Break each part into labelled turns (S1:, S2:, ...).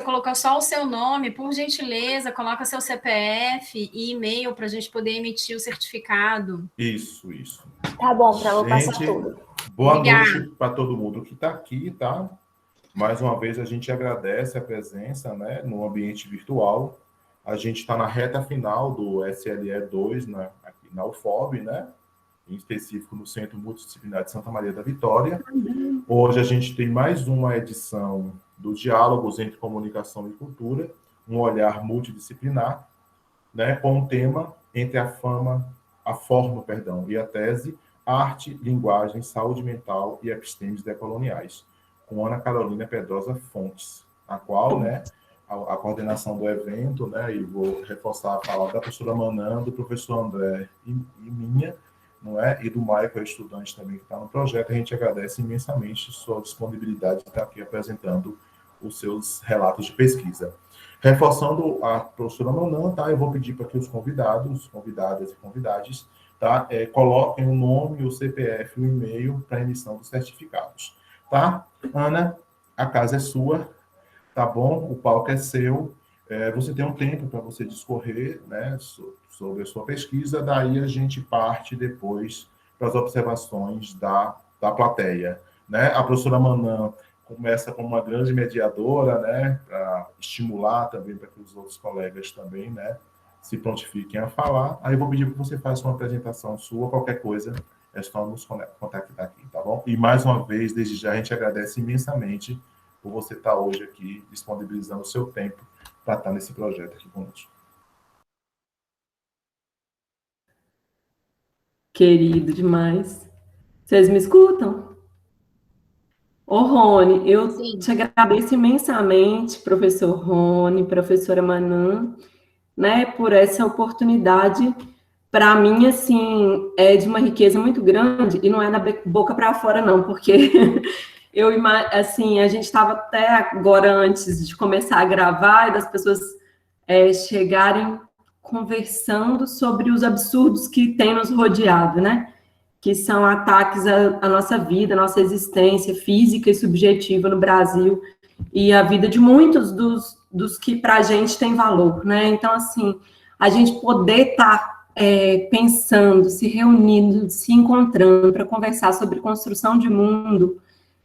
S1: colocar só o seu nome, por gentileza, coloca seu CPF e e-mail para a gente poder emitir o certificado.
S2: Isso.
S3: Tá bom, para eu passar tudo.
S2: Boa noite para todo mundo que está aqui, tá? Mais uma vez, a gente agradece a presença, né, no ambiente virtual. A gente está na reta final do SLE 2, né, aqui na UFOB, né? Em específico no Centro Multidisciplinar de Santa Maria da Vitória. Hoje a gente tem mais uma edição dos Diálogos entre Comunicação e Cultura, um olhar multidisciplinar, né, com o tema entre a forma e a tese, arte, linguagem, saúde mental e epistemes decoloniais, com Ana Carolina Pedrosa Fontes, a qual, né, a coordenação do evento, né, e vou reforçar a fala da professora Manan, do professor André e minha, não é? E do Michael, estudante também que está no projeto. A gente agradece imensamente sua disponibilidade de estar aqui apresentando os seus relatos de pesquisa. Reforçando a professora Manan, tá? Eu vou pedir para que os convidados, convidadas e convidados, tá? Coloquem o nome, o CPF, o e-mail para emissão dos certificados, tá? Ana, a casa é sua, tá bom? O palco é seu. Você tem um tempo para você discorrer, né, sobre a sua pesquisa, daí a gente parte depois para as observações da plateia, né? A professora Manan começa como uma grande mediadora, né, para estimular também, para que os outros colegas também, né, se prontifiquem a falar. Aí eu vou pedir para você faça uma apresentação sua, qualquer coisa, é só nos contactar aqui, tá bom? E mais uma vez, desde já, a gente agradece imensamente por você estar hoje aqui, disponibilizando o seu tempo para estar nesse projeto aqui conosco.
S4: Querido demais. Vocês me escutam? Ô, Rony, eu te agradeço imensamente, professor Rony, professora Manan, né, por essa oportunidade. Para mim, assim, é de uma riqueza muito grande, e não é da boca para fora, não, porque assim, a gente estava até agora, antes de começar a gravar, e das pessoas chegarem conversando sobre os absurdos que tem nos rodeado, né? Que são ataques à nossa vida, à nossa existência física e subjetiva no Brasil, e a vida de muitos dos que para a gente tem valor, né? Então, assim, a gente poder estar pensando, se reunindo, se encontrando para conversar sobre construção de mundo,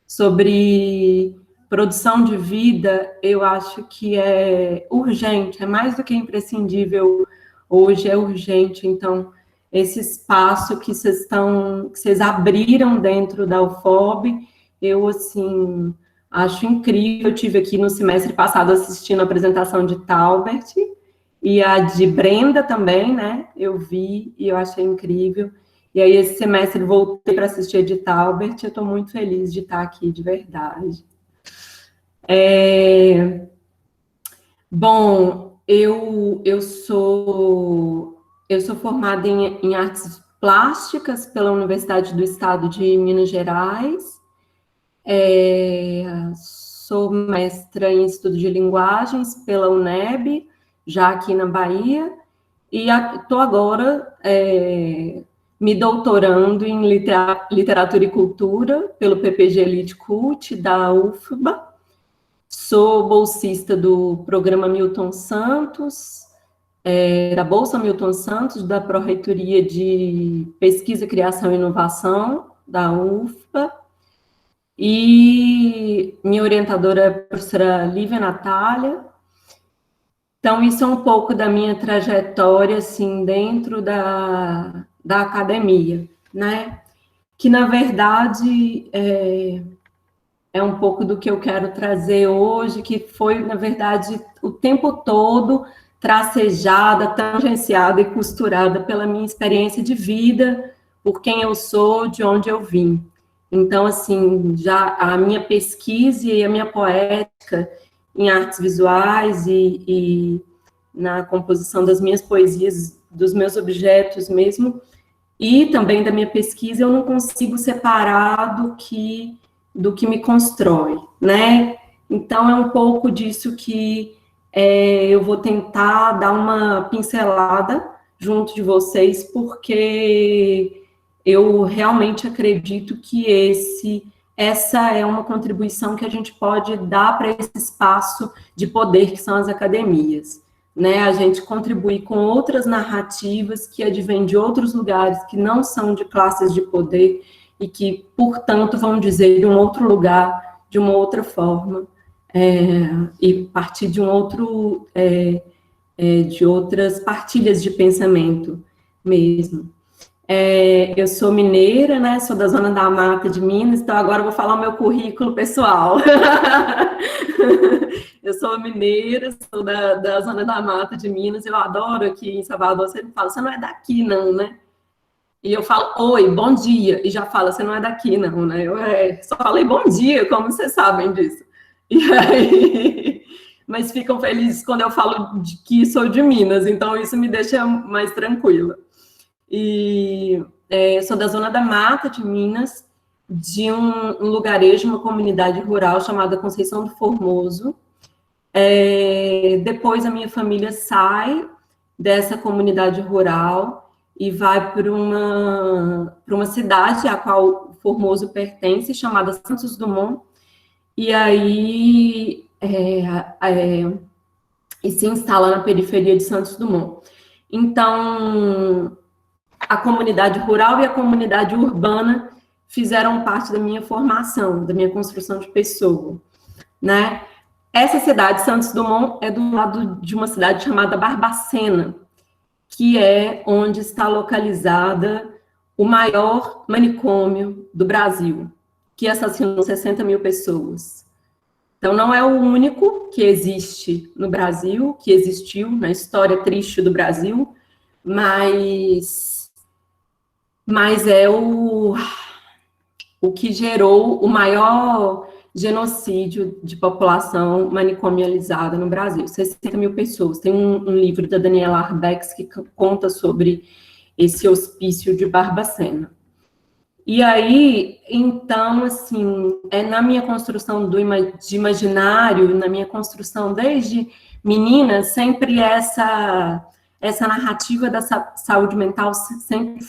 S4: sobre produção de vida, eu acho que é urgente, é mais do que imprescindível hoje, é urgente. Então, esse espaço que vocês abriram dentro da UFOB, eu, assim, acho incrível. Eu tive aqui no semestre passado assistindo a apresentação de Taubert, e a de Brenda também, né? Eu vi e eu achei incrível. E aí, esse semestre, voltei para assistir a de Taubert, eu estou muito feliz de estar aqui, de verdade. Bom, eu sou formada em artes plásticas pela Universidade do Estado de Minas Gerais, sou mestra em estudo de linguagens pela UNEB, já aqui na Bahia, e estou agora me doutorando em literatura e cultura pelo PPG Elite Cult da UFBA. Sou bolsista do programa Milton Santos, da Bolsa Milton Santos, da Pró-Reitoria de Pesquisa, Criação e Inovação, da UFBA, e minha orientadora é a professora Lívia Natália. Então, isso é um pouco da minha trajetória, assim, dentro da academia, né? Que, na verdade, é um pouco do que eu quero trazer hoje, que foi, na verdade, o tempo todo tracejada, tangenciada e costurada pela minha experiência de vida, por quem eu sou, de onde eu vim. Então, assim, já a minha pesquisa e a minha poética em artes visuais e na composição das minhas poesias, dos meus objetos mesmo, e também da minha pesquisa, eu não consigo separar do que me constrói, né? Então, é um pouco disso que eu vou tentar dar uma pincelada junto de vocês, porque eu realmente acredito que esse essa é uma contribuição que a gente pode dar para esse espaço de poder que são as academias, né? A gente contribuir com outras narrativas que advêm de outros lugares que não são de classes de poder e que, portanto, vão dizer de um outro lugar, de uma outra forma, e partir de de outras partilhas de pensamento mesmo. Eu sou mineira, né? Sou da Zona da Mata de Minas, então agora eu vou falar o meu currículo pessoal. Eu sou mineira, sou da Zona da Mata de Minas, eu adoro aqui em Salvador, você me fala, você não é daqui não, né? E eu falo, oi, bom dia, e já fala, você não é daqui não, né? Eu só falei bom dia, como vocês sabem disso. E aí, mas ficam felizes quando eu falo que sou de Minas, então isso me deixa mais tranquila. E sou da Zona da Mata de Minas, de um lugarejo, uma comunidade rural chamada Conceição do Formoso. Depois a minha família sai dessa comunidade rural e vai para uma cidade a qual Formoso pertence, chamada Santos Dumont, e aí e se instala na periferia de Santos Dumont. Então, a comunidade rural e a comunidade urbana fizeram parte da minha formação, da minha construção de pessoa, né? Essa cidade, Santos Dumont, é do lado de uma cidade chamada Barbacena, que é onde está localizada o maior manicômio do Brasil, que assassinou 60 mil pessoas. Então, não é o único que existe no Brasil, que existiu na história triste do Brasil, mas é o que gerou o maior genocídio de população manicomializada no Brasil, 60 mil pessoas. Tem um livro da Daniela Arbex que conta sobre esse hospício de Barbacena. E aí, então, assim, na minha construção de imaginário, na minha construção desde menina, sempre essa narrativa da saúde mental sempre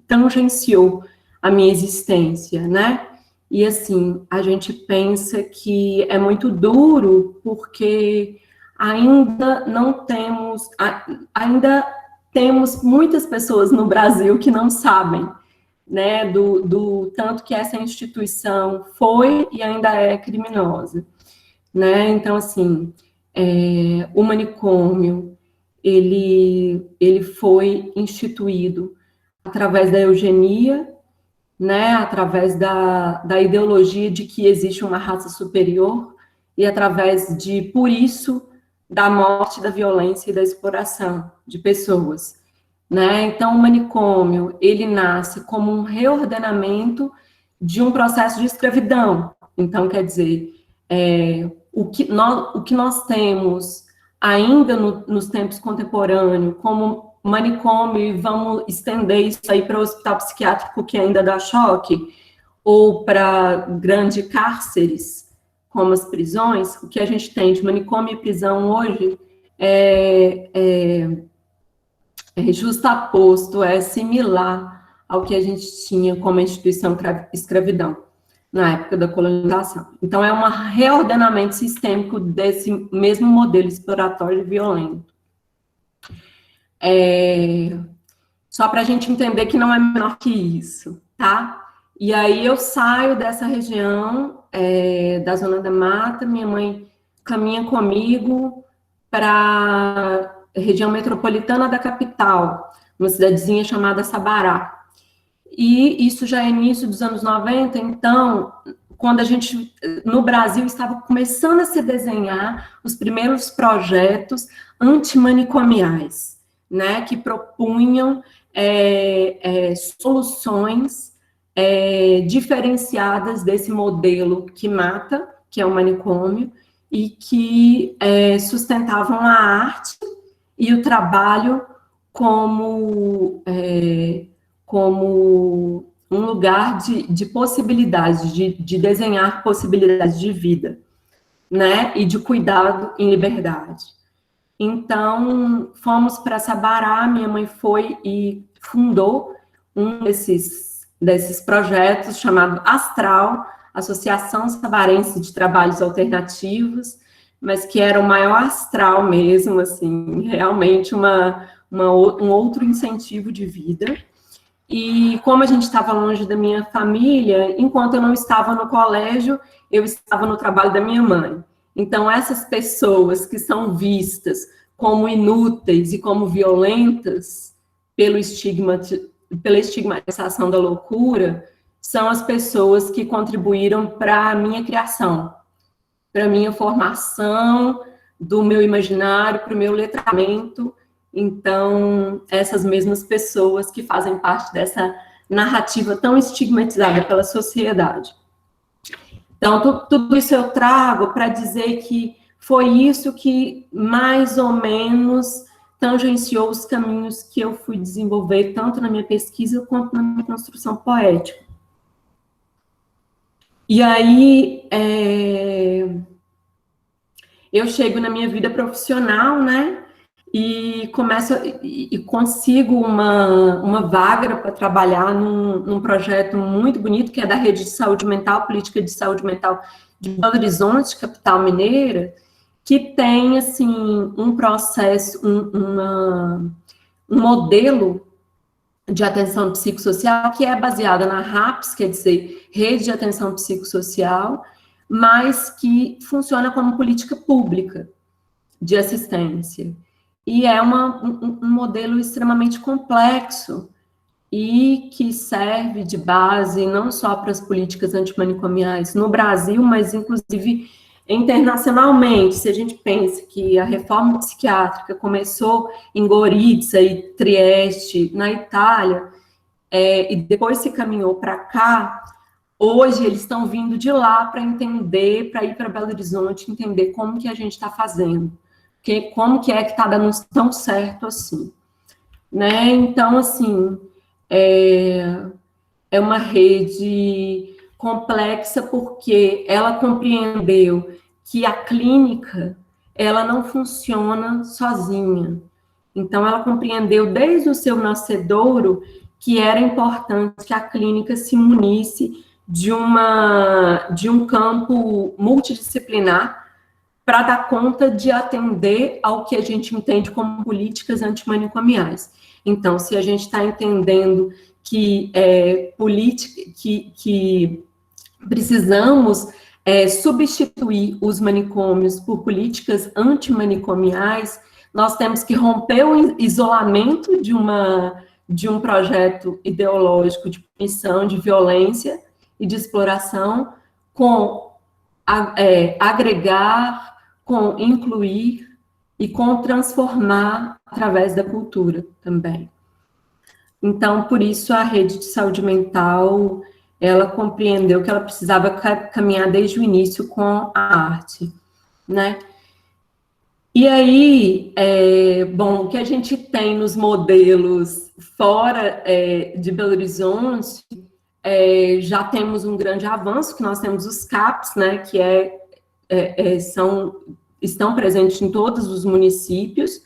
S4: tangenciou a minha existência, né? E, assim, a gente pensa que é muito duro porque ainda temos muitas pessoas no Brasil que não sabem, né, do tanto que essa instituição foi e ainda é criminosa, né? Então, assim, o manicômio, ele foi instituído através da eugenia, né, através da ideologia de que existe uma raça superior e através por isso, da morte, da violência e da exploração de pessoas, né? Então, o manicômio, ele nasce como um reordenamento de um processo de escravidão. Então, quer dizer, o que nós temos ainda nos tempos contemporâneos como manicômio, e vamos estender isso aí para o hospital psiquiátrico que ainda dá choque, ou para grandes cárceres, como as prisões, o que a gente tem de manicômio e prisão hoje é justaposto, é similar ao que a gente tinha como instituição escravidão, na época da colonização. Então, é um reordenamento sistêmico desse mesmo modelo exploratório e violento. Só para a gente entender que não é menor que isso, tá? E aí eu saio dessa região, da Zona da Mata, minha mãe caminha comigo para a região metropolitana da capital, uma cidadezinha chamada Sabará. E isso já é início dos anos 90, então, quando a gente, no Brasil, estava começando a se desenhar os primeiros projetos antimanicomiais, né, que propunham soluções diferenciadas desse modelo que mata, que é o manicômio, e que sustentavam a arte e o trabalho como um lugar de possibilidades, de desenhar possibilidades de vida, né, e de cuidado em liberdade. Então, fomos para Sabará, minha mãe foi e fundou um desses projetos chamado Astral, Associação Sabarense de Trabalhos Alternativos, mas que era o maior astral mesmo, assim, realmente um outro incentivo de vida. E como a gente estava longe da minha família, enquanto eu não estava no colégio, eu estava no trabalho da minha mãe. Então, essas pessoas que são vistas como inúteis e como violentas pela estigmatização da loucura, são as pessoas que contribuíram para a minha criação, para a minha formação do meu imaginário, para o meu letramento. Então, essas mesmas pessoas que fazem parte dessa narrativa tão estigmatizada pela sociedade. Então, tudo isso eu trago para dizer que foi isso que, mais ou menos, tangenciou os caminhos que eu fui desenvolver, tanto na minha pesquisa quanto na minha construção poética. E aí, eu chego na minha vida profissional, né? E consigo uma vaga para trabalhar num projeto muito bonito, que é da Rede de Saúde Mental, Política de Saúde Mental de Belo Horizonte, capital mineira, que tem, assim, um processo, um modelo de atenção psicossocial que é baseada na RAPS, quer dizer, Rede de Atenção Psicossocial, mas que funciona como política pública de assistência. E é um modelo extremamente complexo e que serve de base não só para as políticas antimanicomiais no Brasil, mas inclusive internacionalmente. Se a gente pensa que a reforma psiquiátrica começou em Gorizia e Trieste, na Itália, e depois se caminhou para cá, hoje eles estão vindo de lá para entender, para ir para Belo Horizonte, entender como que a gente está fazendo. Como que é que está dando tão certo assim, né? Então, assim, é uma rede complexa porque ela compreendeu que a clínica, ela não funciona sozinha. Então, ela compreendeu desde o seu nascedouro que era importante que a clínica se munisse de um campo multidisciplinar para dar conta de atender ao que a gente entende como políticas antimanicomiais. Então, se a gente está entendendo que precisamos substituir os manicômios por políticas antimanicomiais, nós temos que romper o isolamento de um projeto ideológico de punição, de violência e de exploração, com agregar, com incluir e com transformar através da cultura também. Então, por isso, a rede de saúde mental, ela compreendeu que ela precisava caminhar desde o início com a arte, né? E aí, bom, o que a gente tem nos modelos fora de Belo Horizonte, já temos um grande avanço, que nós temos os CAPs, né, que estão presentes em todos os municípios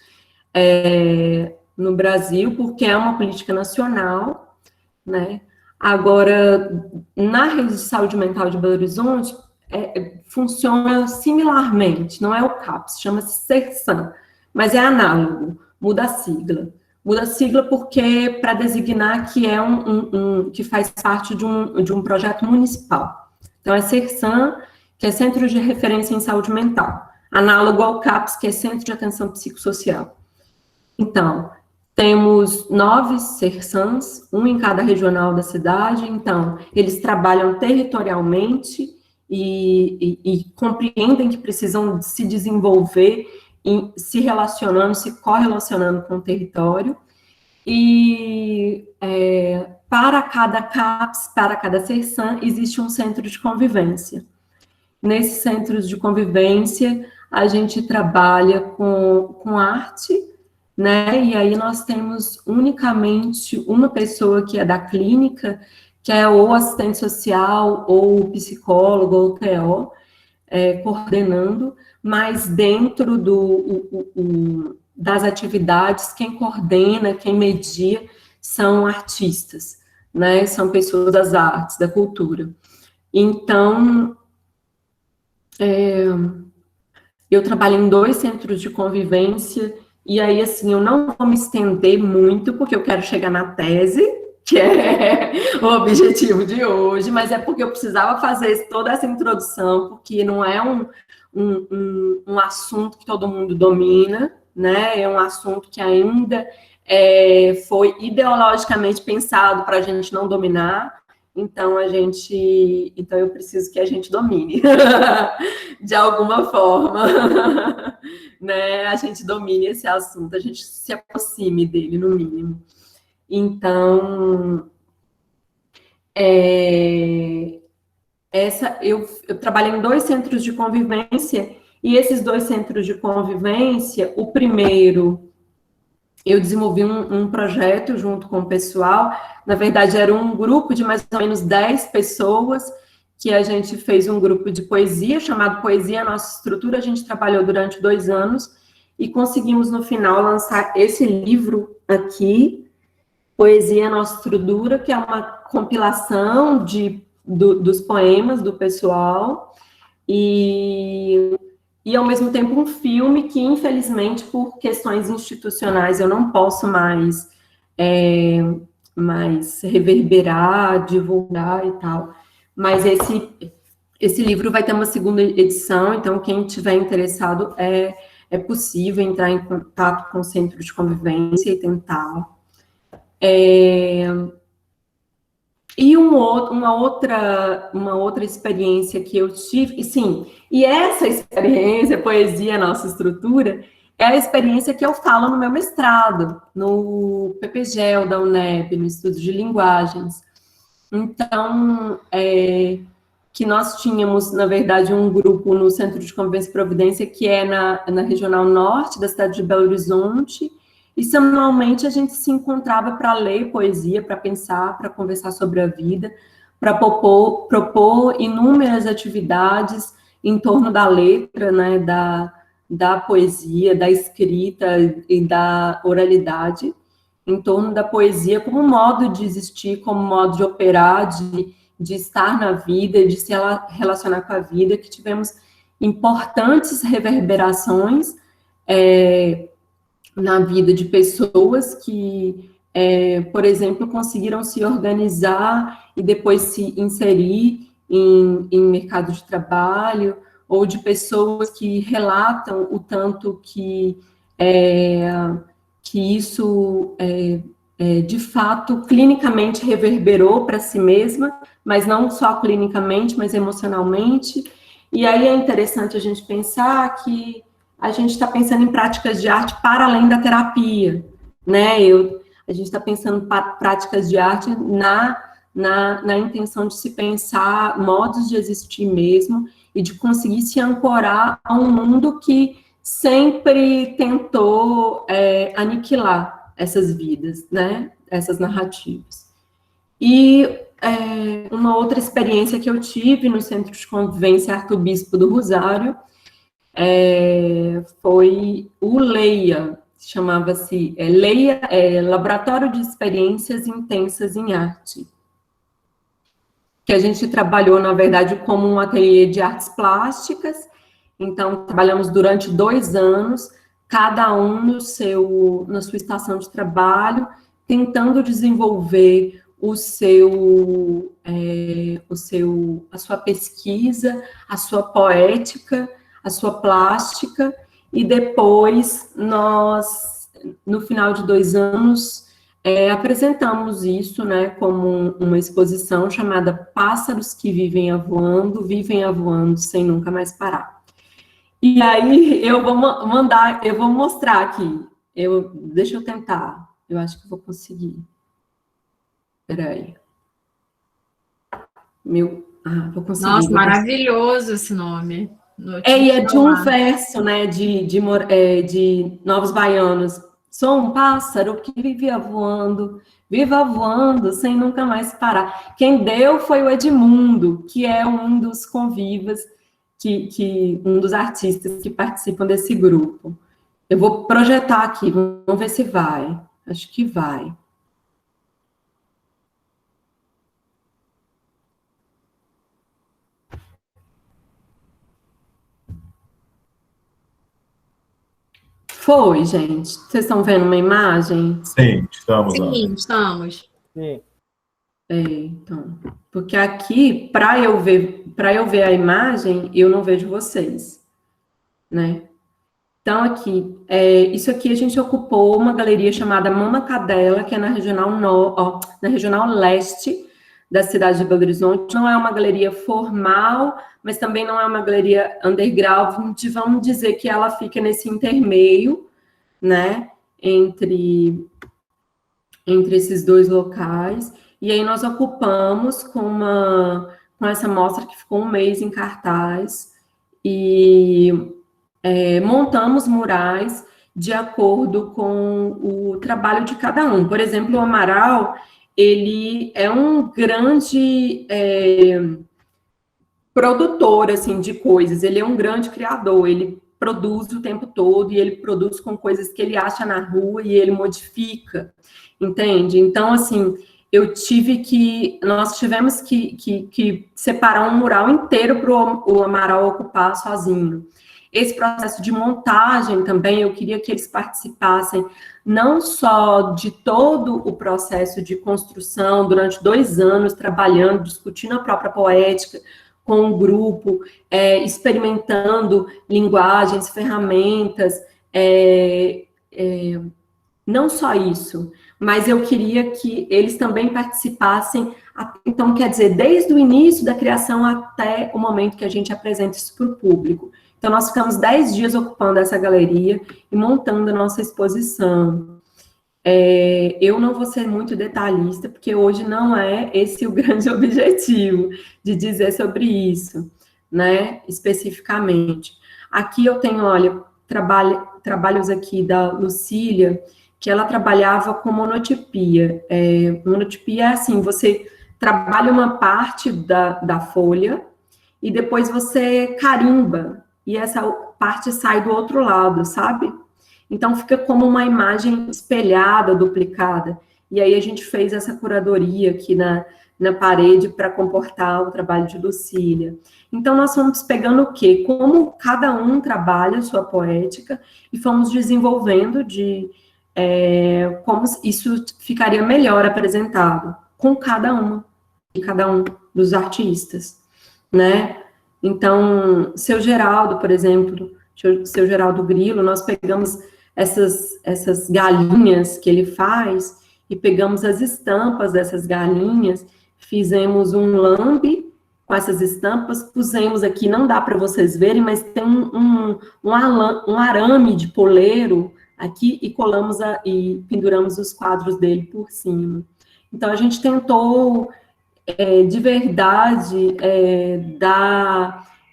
S4: no Brasil, porque é uma política nacional, né? Agora, na rede de saúde mental de Belo Horizonte, funciona similarmente, não é o CAPS, chama-se CERSAM, mas é análogo, muda a sigla. Muda a sigla porque, para designar que que faz parte de um projeto municipal. Então, é CERSAM, que é Centro de Referência em Saúde Mental, análogo ao CAPS, que é Centro de Atenção Psicossocial. Então, temos 9 CERSAMs, um em cada regional da cidade. Então, eles trabalham territorialmente e compreendem que precisam se desenvolver se relacionando, se correlacionando com o território. E para cada CAPS, para cada CERSAM, existe um centro de convivência. Nesses centros de convivência, a gente trabalha com arte, né? E aí nós temos unicamente uma pessoa que é da clínica, que é ou assistente social, ou psicólogo, ou TO, coordenando, mas dentro das atividades, quem coordena, quem media, são artistas, né? São pessoas das artes, da cultura. Então, eu trabalho em 2 centros de convivência, e aí, assim, eu não vou me estender muito, porque eu quero chegar na tese, que é o objetivo de hoje, mas é porque eu precisava fazer toda essa introdução, porque não é um assunto que todo mundo domina, né? É um assunto que ainda foi ideologicamente pensado para a gente não dominar, então eu preciso que a gente domine de alguma forma, né? A gente domine esse assunto, a gente se aproxime dele, no mínimo. Então, eu trabalhei em 2 centros de convivência, e esses 2 centros de convivência, o primeiro, eu desenvolvi um projeto junto com o pessoal, na verdade era um grupo de mais ou menos 10 pessoas, que a gente fez um grupo de poesia, chamado Poesia Nossa Estrutura, a gente trabalhou durante 2 anos, e conseguimos no final lançar esse livro aqui, Poesia Nossa Estrutura, que é uma compilação dos poemas do pessoal, e ao mesmo tempo um filme que, infelizmente, por questões institucionais, eu não posso mais reverberar, divulgar e tal. Mas esse livro vai ter uma segunda edição, então quem tiver interessado é possível entrar em contato com o Centro de Convivência e tentar. E uma outra experiência que eu tive, e essa experiência, Poesia Nossa Estrutura, é a experiência que eu falo no meu mestrado, no PPGEL da UNEB, no Estudo de Linguagens. Então, que nós tínhamos, na verdade, um grupo no Centro de Convivência e Providência, que é na Regional Norte da cidade de Belo Horizonte, e semanalmente a gente se encontrava para ler poesia, para pensar, para conversar sobre a vida, para propor inúmeras atividades em torno da letra, né, da poesia, da escrita e da oralidade, em torno da poesia como modo de existir, como modo de operar, de estar na vida, de se relacionar com a vida, que tivemos importantes reverberações na vida de pessoas que, por exemplo, conseguiram se organizar e depois se inserir em mercado de trabalho, ou de pessoas que relatam o tanto que isso, de fato, clinicamente reverberou para si mesma, mas não só clinicamente, mas emocionalmente. E aí é interessante a gente pensar que a gente está pensando em práticas de arte para além da terapia, né? A gente está pensando em práticas de arte na intenção de se pensar modos de existir mesmo e de conseguir se ancorar a um mundo que sempre tentou aniquilar essas vidas, né? Essas narrativas. E uma outra experiência que eu tive no Centro de Convivência Arcebispo do Rosário foi o LEIA, chamava-se LEIA, Laboratório de Experiências Intensas em Arte, que a gente trabalhou, na verdade, como um ateliê de artes plásticas. Então, trabalhamos durante 2 anos, cada um na sua estação de trabalho, tentando desenvolver a sua pesquisa, a sua poética, a sua plástica, e depois nós, no final de 2 anos, apresentamos isso, né, como uma exposição chamada Pássaros que vivem a voando sem nunca mais parar. E aí eu vou mostrar aqui. Deixa eu tentar. Eu acho que vou conseguir. Peraí. Vou conseguir.
S1: Nossa, maravilhoso esse nome.
S4: E é de um verso, né, de Novos Baianos. Sou um pássaro que viva voando, sem nunca mais parar. Quem deu foi o Edmundo, que é um dos convivas, um dos artistas que participam desse grupo. Eu vou projetar aqui, vamos ver se vai. Acho que vai. Foi, gente. Vocês estão vendo uma imagem?
S2: Sim, estamos.
S1: Sim, estamos.
S5: Sim.
S4: Então, porque aqui, para eu ver a imagem, eu não vejo vocês, né? Então, aqui, isso aqui a gente ocupou uma galeria chamada Mama Cadela, que é na regional leste da cidade de Belo Horizonte. Não é uma galeria formal, mas também não é uma galeria underground. Vamos dizer que ela fica nesse intermeio, né, entre esses dois locais. E aí nós ocupamos com essa mostra que ficou um mês em cartaz e montamos murais de acordo com o trabalho de cada um. Por exemplo, o Amaral, ele é um grande produtor, assim, de coisas, ele é um grande criador, ele produz o tempo todo, e ele produz com coisas que ele acha na rua e ele modifica, entende? Então, assim, nós tivemos que separar um mural inteiro para o Amaral ocupar sozinho. Esse processo de montagem também, eu queria que eles participassem não só de todo o processo de construção, durante 2 anos, trabalhando, discutindo a própria poética, com o grupo, experimentando linguagens, ferramentas, não só isso, mas eu queria que eles também participassem, então, quer dizer, desde o início da criação até o momento que a gente apresenta isso para o público. Então, nós ficamos 10 dias ocupando essa galeria e montando a nossa exposição. Eu não vou ser muito detalhista, porque hoje não é esse o grande objetivo de dizer sobre isso, né, especificamente. Aqui eu tenho, olha, trabalhos aqui da Lucília, que ela trabalhava com monotipia. Monotipia é assim, você trabalha uma parte da folha e depois você carimba, e essa parte sai do outro lado, sabe? Então, fica como uma imagem espelhada, duplicada. E aí, a gente fez essa curadoria aqui na parede para comportar o trabalho de Lucília. Então, nós fomos pegando o quê? Como cada um trabalha a sua poética e fomos desenvolvendo como isso ficaria melhor apresentado com cada um dos artistas, né? Então, seu Geraldo, por exemplo, seu Geraldo Grilo, nós pegamos essas galinhas que ele faz e pegamos as estampas dessas galinhas, fizemos um lambe com essas estampas, pusemos aqui, não dá para vocês verem, mas tem um arame de poleiro aqui e colamos e penduramos os quadros dele por cima. Então, a gente tentou de verdade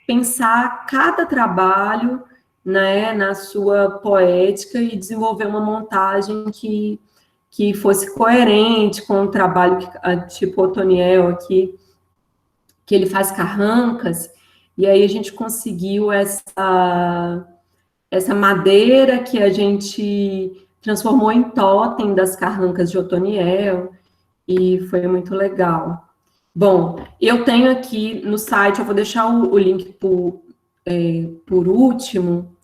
S4: pensar cada trabalho, né, na sua poética e desenvolver uma montagem que fosse coerente com o trabalho tipo Otoniel aqui, que ele faz carrancas, e aí a gente conseguiu essa madeira que a gente transformou em totem das carrancas de Otoniel, e foi muito legal. Bom, eu tenho aqui no site, eu vou deixar o link por último,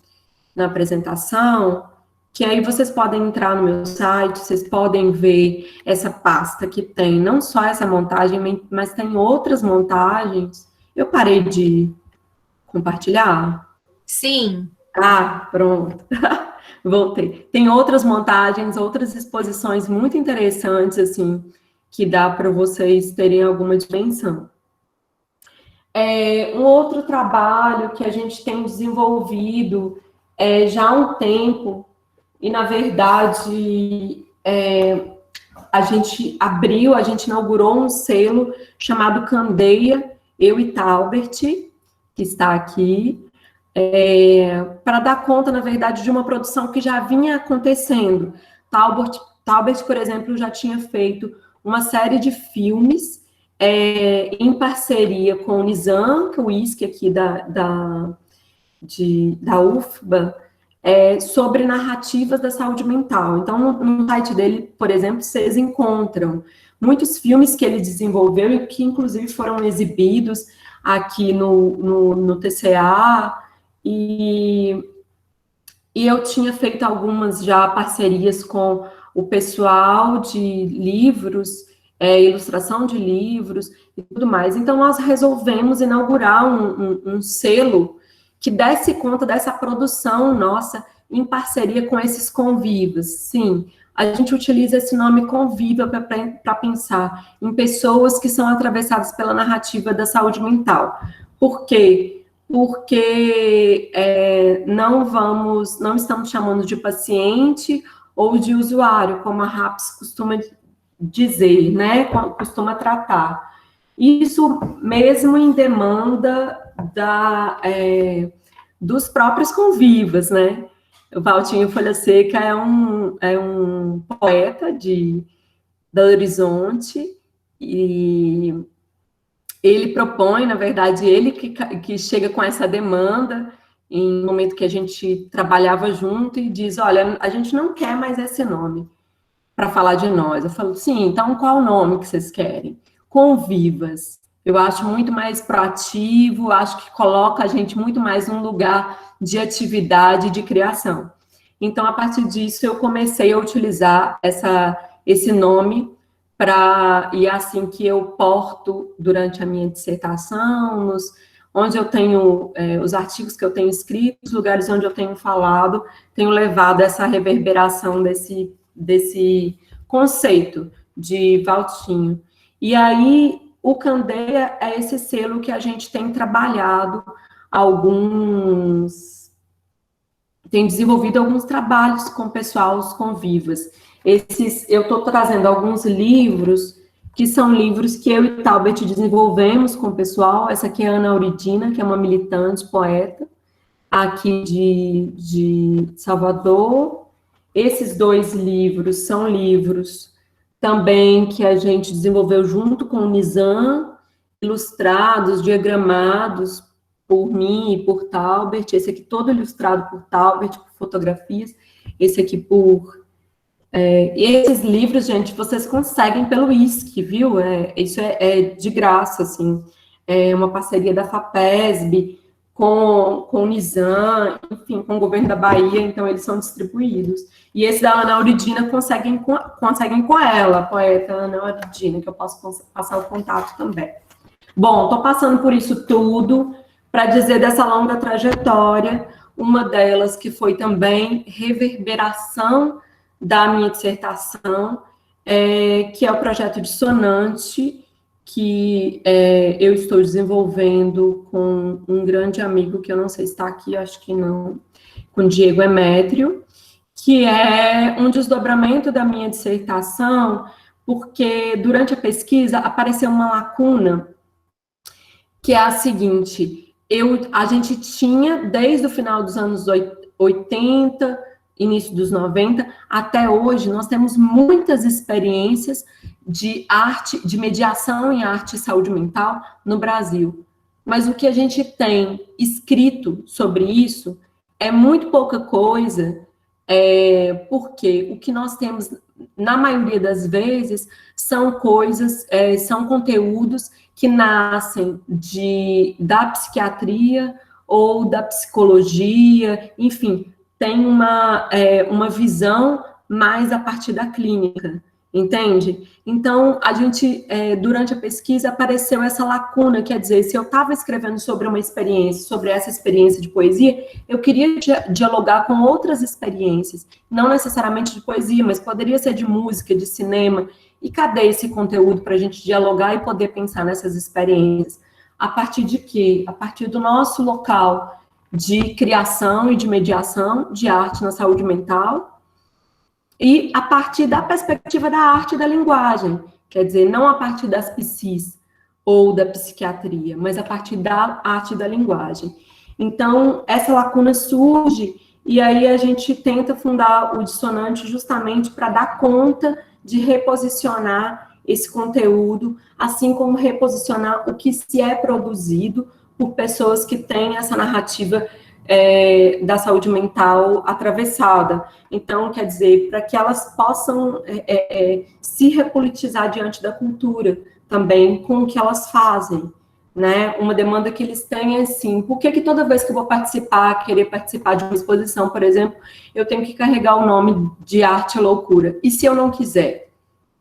S4: na apresentação, que aí vocês podem entrar no meu site, vocês podem ver essa pasta que tem não só essa montagem, mas tem outras montagens. Eu parei de compartilhar?
S1: Sim.
S4: Ah, pronto. Voltei. Tem outras montagens, outras exposições muito interessantes, assim, que dá para vocês terem alguma dimensão. Um outro trabalho que a gente tem desenvolvido já há um tempo, e, na verdade, a gente inaugurou um selo chamado Candeia, eu e Talbert, que está aqui, para dar conta, na verdade, de uma produção que já vinha acontecendo. Talbert, por exemplo, já tinha feito uma série de filmes em parceria com o Nizam, que é o uísque aqui da UFBA, sobre narrativas da saúde mental. Então, no site dele, por exemplo, vocês encontram muitos filmes que ele desenvolveu e que, inclusive, foram exibidos aqui no TCA, e e eu tinha feito algumas já parcerias com o pessoal de livros, ilustração de livros e tudo mais. Então, nós resolvemos inaugurar um selo que desse conta dessa produção nossa em parceria com esses convivas. Sim, a gente utiliza esse nome conviva para pensar em pessoas que são atravessadas pela narrativa da saúde mental. Por quê? Porque não estamos chamando de paciente ou de usuário, como a RAPS costuma dizer, né? Costuma tratar. Isso mesmo em demanda dos próprios convivas, né? O Valtinho Folha Seca é um poeta de Belo Horizonte, e ele propõe, na verdade, ele que chega com essa demanda em um momento que a gente trabalhava junto e diz, olha, a gente não quer mais esse nome para falar de nós. Eu falo, sim, então qual o nome que vocês querem? Convivas. Eu acho muito mais proativo, acho que coloca a gente muito mais num lugar de atividade, de criação. Então, a partir disso, eu comecei a utilizar esse nome e é assim que eu porto durante a minha dissertação, onde eu tenho os artigos que eu tenho escrito, os lugares onde eu tenho falado, tenho levado essa reverberação desse conceito de Valtinho. E aí, o Candeia é esse selo que a gente tem trabalhado tem desenvolvido alguns trabalhos com o pessoal, os convivas. Eu estou trazendo alguns livros, que são livros que eu e Talbert desenvolvemos com o pessoal. Essa aqui é a Ana Auridina, que é uma militante, poeta, aqui de Salvador. Esses 2 livros são livros também que a gente desenvolveu junto com o Nizam, ilustrados, diagramados por mim e por Talbert. Esse aqui todo ilustrado por Talbert, por fotografias. Esse aqui e esses livros, gente, vocês conseguem pelo ISC, viu? Isso é de graça, assim. É uma parceria da FAPESB com o Nizam, enfim, com o governo da Bahia, então eles são distribuídos. E esse da Ana Auridina conseguem com ela, a poeta Ana Auridina, que eu posso passar o contato também. Bom, estou passando por isso tudo para dizer dessa longa trajetória, uma delas que foi também reverberação da minha dissertação, que é o projeto Dissonante, que eu estou desenvolvendo com um grande amigo, que eu não sei se está aqui, acho que não, com Diego Emétrio, que é um desdobramento da minha dissertação, porque durante a pesquisa apareceu uma lacuna, que é a seguinte: a gente tinha, desde o final dos anos 80, início dos 90, até hoje, nós temos muitas experiências de arte, de mediação em arte e saúde mental no Brasil. Mas o que a gente tem escrito sobre isso é muito pouca coisa, porque o que nós temos, na maioria das vezes, são coisas, são conteúdos que nascem da psiquiatria ou da psicologia, enfim, tem uma visão mais a partir da clínica, entende? Então, a gente, durante a pesquisa, apareceu essa lacuna, quer dizer, se eu estava escrevendo sobre uma experiência, sobre essa experiência de poesia, eu queria dialogar com outras experiências, não necessariamente de poesia, mas poderia ser de música, de cinema. E cadê esse conteúdo para a gente dialogar e poder pensar nessas experiências? A partir de quê? A partir do nosso local de criação e de mediação de arte na saúde mental, e a partir da perspectiva da arte e da linguagem, quer dizer, não a partir das psis ou da psiquiatria, mas a partir da arte e da linguagem. Então, essa lacuna surge, e aí a gente tenta fundar o Dissonante justamente para dar conta de reposicionar esse conteúdo, assim como reposicionar o que se é produzido por pessoas que têm essa narrativa da saúde mental atravessada. Então, quer dizer, para que elas possam se repolitizar diante da cultura também com o que elas fazem, né? Uma demanda que eles têm é assim, por que toda vez que eu vou participar, querer participar de uma exposição, por exemplo, eu tenho que carregar o nome de Arte e Loucura? E se eu não quiser,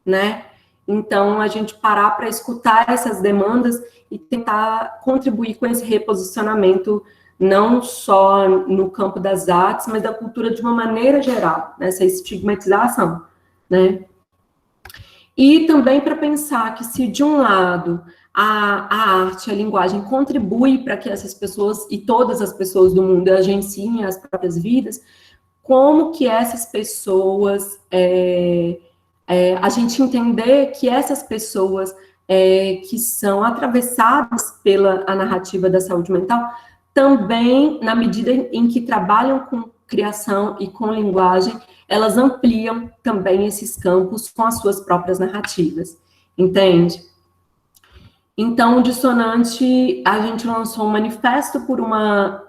S4: né? Então, a gente parar para escutar essas demandas e tentar contribuir com esse reposicionamento, não só no campo das artes, mas da cultura de uma maneira geral, nessa estigmatização, né? E também para pensar que se, de um lado, a arte, a linguagem contribui para que essas pessoas, e todas as pessoas do mundo, agenciem as próprias vidas, como que essas pessoas, a gente entender que essas pessoas que são atravessadas pela a narrativa da saúde mental, também, na medida em que trabalham com criação e com linguagem, elas ampliam também esses campos com as suas próprias narrativas, entende? Então, o Dissonante, a gente lançou um manifesto por uma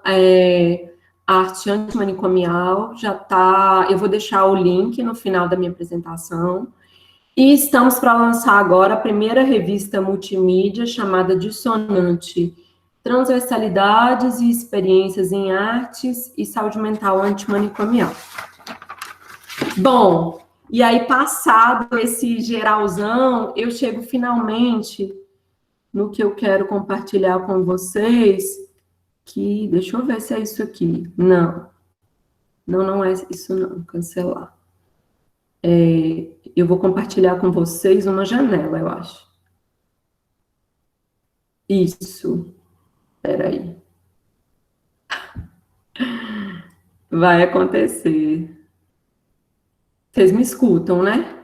S4: arte antimanicomial, já tá, eu vou deixar o link no final da minha apresentação, e estamos para lançar agora a primeira revista multimídia chamada Dissonante, Transversalidades e Experiências em Artes e Saúde Mental Antimanicomial. Bom, e aí passado esse geralzão, eu chego finalmente no que eu quero compartilhar com vocês, que, deixa eu ver se é isso aqui. Não é isso não, cancelar. Eu vou compartilhar com vocês uma janela, eu acho. Isso. Espera aí. Vai acontecer. Vocês me escutam, né?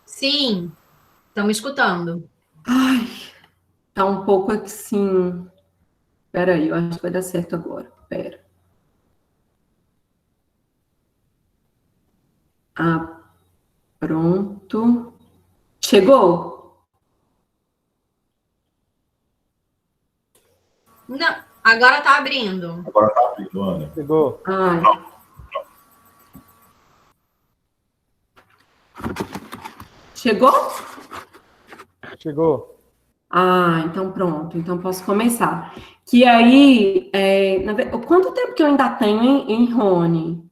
S1: Sim, estão me escutando.
S4: Ai, tá um pouco assim... Espera aí, eu acho que vai dar certo agora. Espera. Ah, pronto. Chegou?
S1: Não, agora tá abrindo.
S2: Agora tá abrindo, Ana.
S5: Chegou.
S4: Ai. Chegou?
S5: Chegou.
S4: Ah, então pronto. Então posso começar. Que aí, quanto tempo que eu ainda tenho em Rony?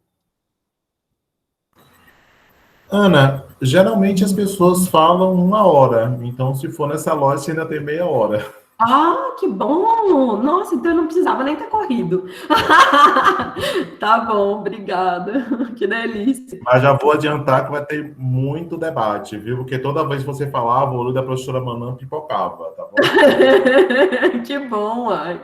S2: Ana, geralmente as pessoas falam 1 hora, então se for nessa loja, você ainda tem meia hora.
S4: Ah, que bom! Nossa, então eu não precisava nem ter corrido. Tá bom, obrigada. Que delícia.
S2: Mas já vou adiantar que vai ter muito debate, viu? Porque toda vez que você falava, o olho da professora Manã pipocava, tá bom?
S4: Que bom, ai.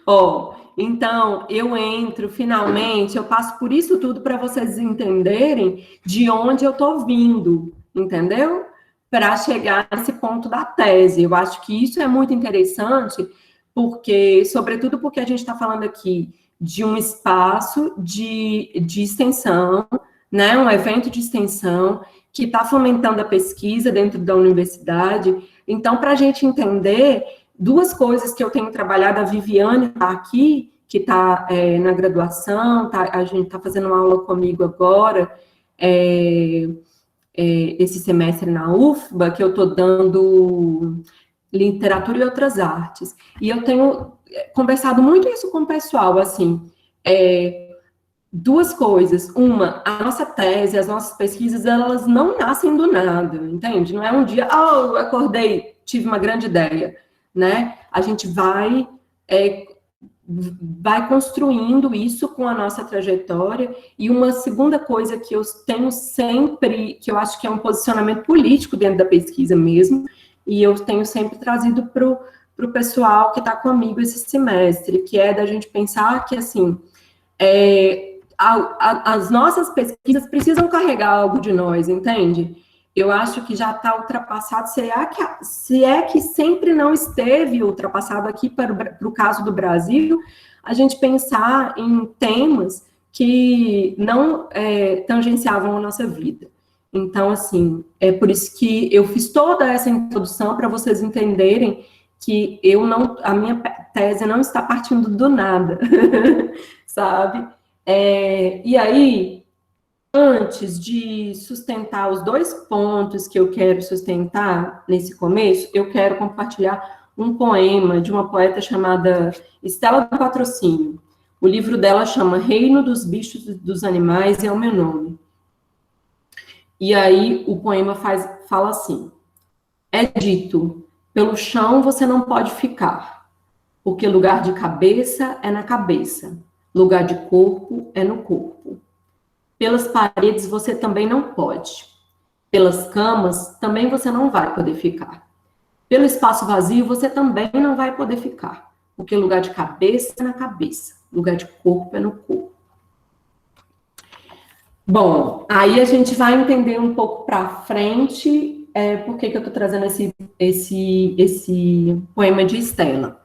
S4: Ó, então, eu entro, finalmente, eu passo por isso tudo para vocês entenderem de onde eu tô vindo, entendeu? Para chegar nesse ponto da tese. Eu acho que isso é muito interessante, porque, sobretudo porque a gente está falando aqui de um espaço de extensão, né? Um evento de extensão que está fomentando a pesquisa dentro da universidade. Então, para a gente entender duas coisas que eu tenho trabalhado, a Viviane está aqui, que está na graduação, a gente está fazendo uma aula comigo agora, esse semestre na UFBA, que eu estou dando literatura e outras artes. E eu tenho conversado muito isso com o pessoal, assim, duas coisas. Uma, a nossa tese, as nossas pesquisas, elas não nascem do nada, entende? Não é um dia, eu acordei, tive uma grande ideia, né? A gente vai construindo isso com a nossa trajetória. E uma segunda coisa que eu tenho sempre, que eu acho que é um posicionamento político dentro da pesquisa mesmo, e eu tenho sempre trazido para o pessoal que está comigo esse semestre, que é da gente pensar que, assim, as nossas pesquisas precisam carregar algo de nós, entende? Eu acho que já está ultrapassado, se é que sempre não esteve ultrapassado aqui para o caso do Brasil, a gente pensar em temas que não tangenciavam a nossa vida. Então, assim, é por isso que eu fiz toda essa introdução para vocês entenderem que a minha tese não está partindo do nada, sabe? E aí, antes de sustentar os 2 pontos que eu quero sustentar nesse começo, eu quero compartilhar um poema de uma poeta chamada Estela do Patrocínio. O livro dela chama Reino dos Bichos e dos Animais, é o meu nome. E aí o poema fala assim: é dito, pelo chão você não pode ficar, porque lugar de cabeça é na cabeça, lugar de corpo é no corpo. Pelas paredes você também não pode. Pelas camas também você não vai poder ficar. Pelo espaço vazio você também não vai poder ficar, porque lugar de cabeça é na cabeça, lugar de corpo é no corpo. Bom, aí a gente vai entender um pouco para frente por que eu estou trazendo esse poema de Estela.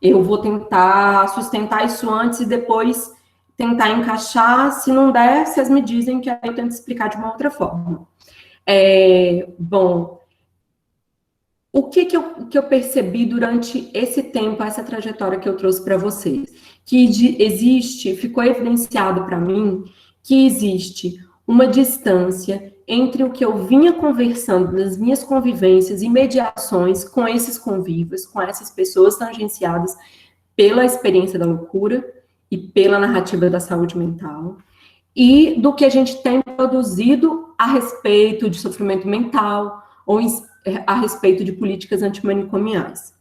S4: Eu vou tentar sustentar isso antes e depois tentar encaixar. Se não der, vocês me dizem que aí eu tento explicar de uma outra forma. Bom, o que eu percebi durante esse tempo, essa trajetória que eu trouxe para vocês? Que ficou evidenciado para mim que existe uma distância entre o que eu vinha conversando nas minhas convivências e mediações com esses convívios, com essas pessoas tangenciadas pela experiência da loucura e pela narrativa da saúde mental, e do que a gente tem produzido a respeito de sofrimento mental ou a respeito de políticas antimanicomiais.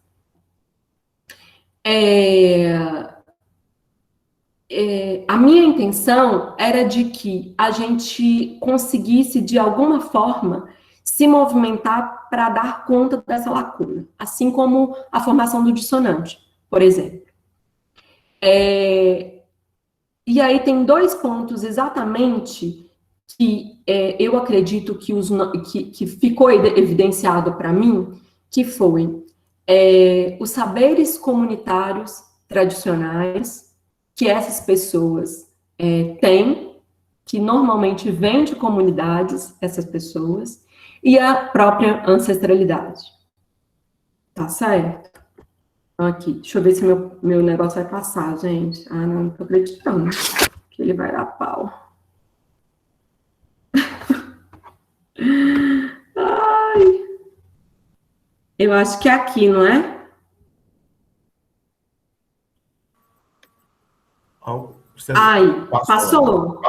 S4: A minha intenção era de que a gente conseguisse, de alguma forma, se movimentar para dar conta dessa lacuna, assim como a formação do dissonante, por exemplo. E aí tem 2 pontos exatamente que eu acredito que ficou evidenciado para mim, que foi os saberes comunitários tradicionais que essas pessoas têm, que normalmente vêm de comunidades, essas pessoas, e a própria ancestralidade. Tá certo? Aqui, deixa eu ver se meu negócio vai passar, gente. Ah, não tô acreditando que ele vai dar pau. Ai. Eu acho que é aqui, não é? Ai, passou?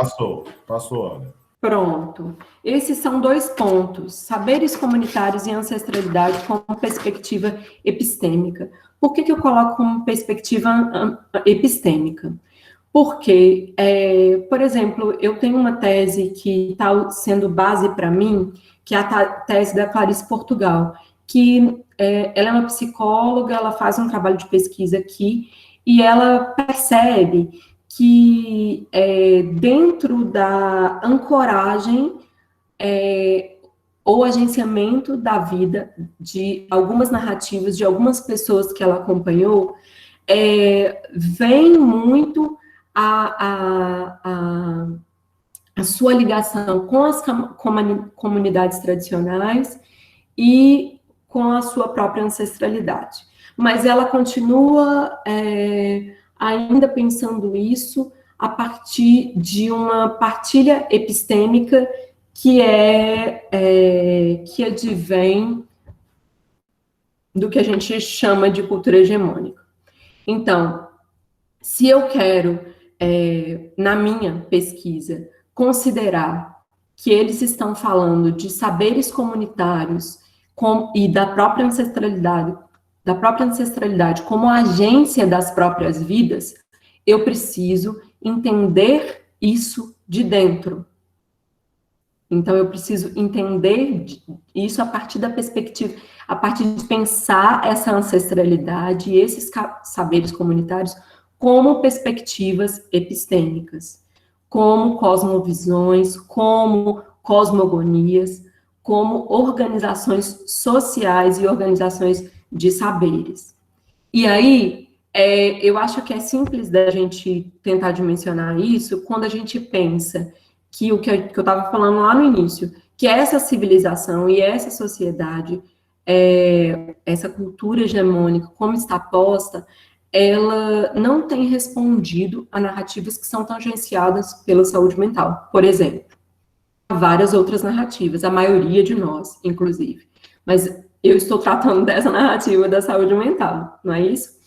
S2: Passou, Ana.
S4: Pronto. Esses são 2 pontos, saberes comunitários e ancestralidade como perspectiva epistêmica. Por que eu coloco como perspectiva epistêmica? Porque, por exemplo, eu tenho uma tese que está sendo base para mim, que é a tese da Clarice Portugal, que ela é uma psicóloga, ela faz um trabalho de pesquisa aqui, e ela percebe que dentro da ancoragem ou agenciamento da vida de algumas narrativas, de algumas pessoas que ela acompanhou, vem muito a sua ligação com as comunidades tradicionais e com a sua própria ancestralidade. Mas ela continua ainda pensando isso a partir de uma partilha epistêmica que advém do que a gente chama de cultura hegemônica. Então, se eu quero, na minha pesquisa, considerar que eles estão falando de saberes comunitários e da própria ancestralidade como agência das próprias vidas, eu preciso entender isso de dentro. Então, eu preciso entender isso a partir da perspectiva, a partir de pensar essa ancestralidade e esses saberes comunitários como perspectivas epistêmicas, como cosmovisões, como cosmogonias, como organizações sociais e organizações de saberes. E aí, eu acho que é simples da gente tentar dimensionar isso quando a gente pensa que o que eu estava falando lá no início, que essa civilização e essa sociedade, essa cultura hegemônica, como está posta, ela não tem respondido a narrativas que são tangenciadas pela saúde mental, por exemplo. várias outras narrativas, a maioria de nós, inclusive. Mas eu estou tratando dessa narrativa da saúde mental, não é isso?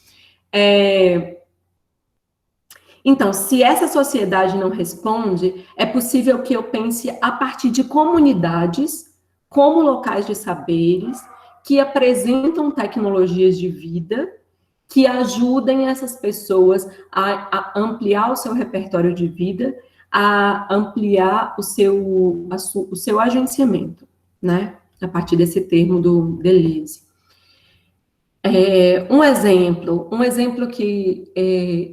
S4: Então, se essa sociedade não responde, é possível que eu pense a partir de comunidades como locais de saberes que apresentam tecnologias de vida que ajudem essas pessoas a ampliar o seu repertório de vida, a ampliar o seu agenciamento, né? A partir desse termo do Deleuze. Um exemplo que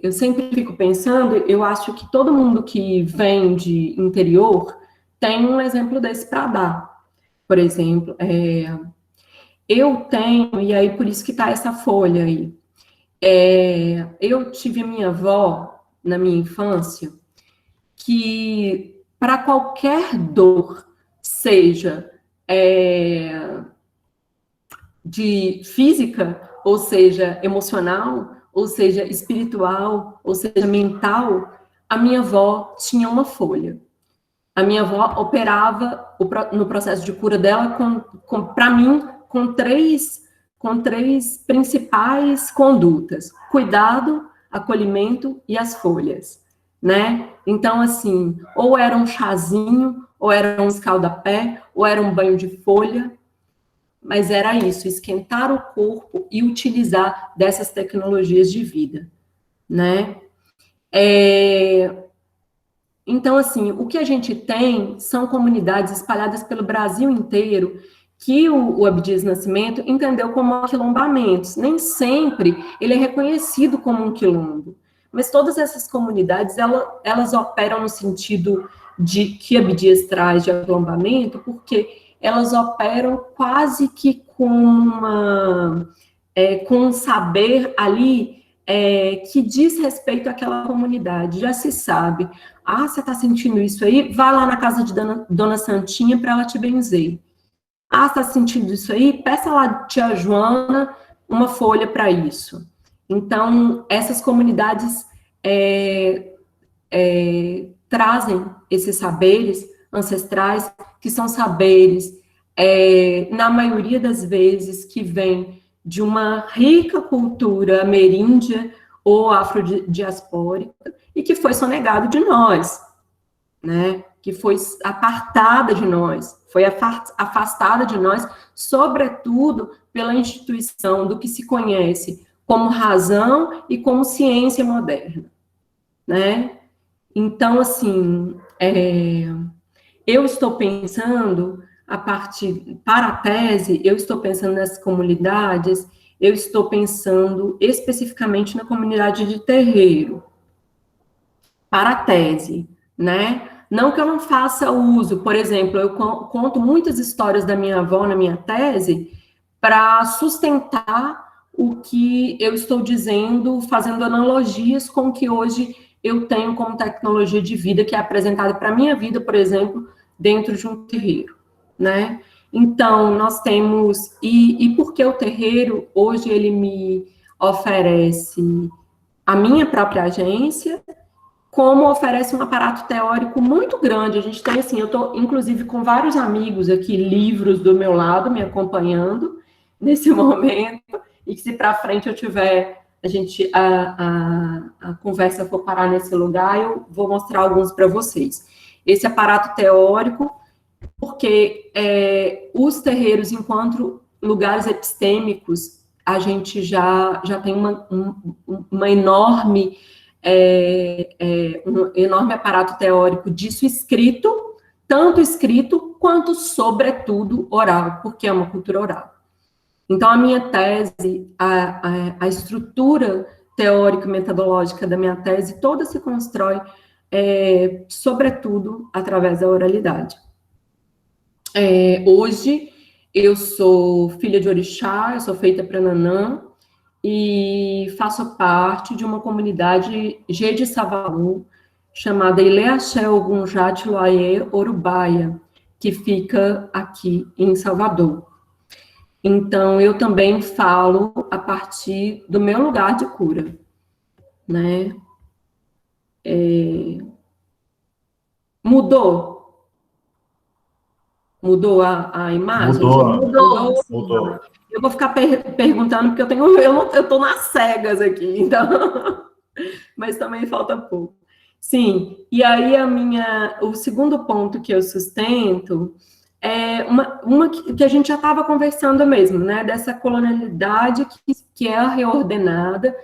S4: eu sempre fico pensando, eu acho que todo mundo que vem de interior tem um exemplo desse para dar. Por exemplo, eu tenho, e aí por isso que está essa folha aí, eu tive a minha avó, na minha infância, que para qualquer dor, seja de física, ou seja, emocional, ou seja, espiritual, ou seja, mental, a minha avó tinha uma folha. A minha avó operava no processo de cura dela, para mim, com três principais condutas: cuidado, acolhimento e as folhas, né? Então, assim, ou era um chazinho, ou era um escaldapé, ou era um banho de folha, mas era isso, esquentar o corpo e utilizar dessas tecnologias de vida, né? Então, assim, o que a gente tem são comunidades espalhadas pelo Brasil inteiro que o Abdias Nascimento entendeu como aquilombamentos. Nem sempre ele é reconhecido como um quilombo, mas todas essas comunidades, elas operam no sentido de que Abdias traz de aquilombamento, porque elas operam quase que com um saber ali que diz respeito àquela comunidade. Já se sabe, você está sentindo isso aí? Vai lá na casa de Dona Santinha para ela te benzer. Você está sentindo isso aí? Peça lá a tia Joana uma folha para isso. Então, essas comunidades trazem esses saberes ancestrais, que são saberes, na maioria das vezes, que vêm de uma rica cultura ameríndia ou afrodiaspórica, e que foi sonegado de nós, né? Que foi apartada de nós, foi afastada de nós, sobretudo pela instituição do que se conhece como razão e como ciência moderna, né? Então, assim, eu estou pensando, para a tese, eu estou pensando nessas comunidades, eu estou pensando especificamente na comunidade de terreiro, para a tese, né? Não que eu não faça uso, por exemplo, eu conto muitas histórias da minha avó na minha tese para sustentar o que eu estou dizendo, fazendo analogias com o que hoje eu tenho como tecnologia de vida, que é apresentada para a minha vida, por exemplo, dentro de um terreiro, né? Então, nós temos... E porque o terreiro, hoje, ele me oferece a minha própria agência, como oferece um aparato teórico muito grande. A gente tem, assim, eu estou, inclusive, com vários amigos aqui, livros do meu lado, me acompanhando nesse momento, e que se para frente eu tiver, a conversa for parar nesse lugar, eu vou mostrar alguns para vocês. Esse aparato teórico, porque os terreiros, enquanto lugares epistêmicos, a gente já tem uma enorme... um enorme aparato teórico disso escrito, tanto escrito quanto, sobretudo, oral, porque é uma cultura oral. Então, a minha tese, a estrutura teórico-metodológica da minha tese, toda se constrói, sobretudo, através da oralidade. Hoje, eu sou filha de orixá, eu sou feita para Nanã, e faço parte de uma comunidade G de Savalu, chamada Ile Axé Ogunjá Tiloaê Orubaia, que fica aqui em Salvador. Então, eu também falo a partir do meu lugar de cura, né? Mudou? Mudou a imagem?
S2: Mudou.
S4: Eu vou ficar perguntando, porque eu tô nas cegas aqui, então, mas também falta pouco. Sim, e aí o segundo ponto que eu sustento é uma que a gente já estava conversando mesmo, né, dessa colonialidade que é reordenada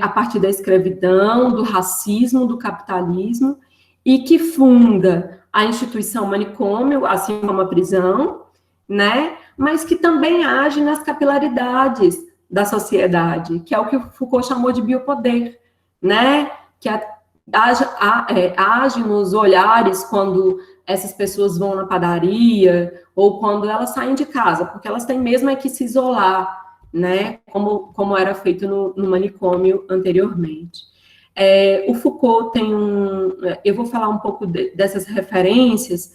S4: a partir da escravidão, do racismo, do capitalismo, e que funda a instituição manicômio, assim como a prisão, né, mas que também age nas capilaridades da sociedade, que é o que o Foucault chamou de biopoder, né, que age nos olhares quando essas pessoas vão na padaria, ou quando elas saem de casa, porque elas têm mesmo que se isolar, né, como era feito no manicômio anteriormente. O Foucault tem eu vou falar um pouco dessas referências,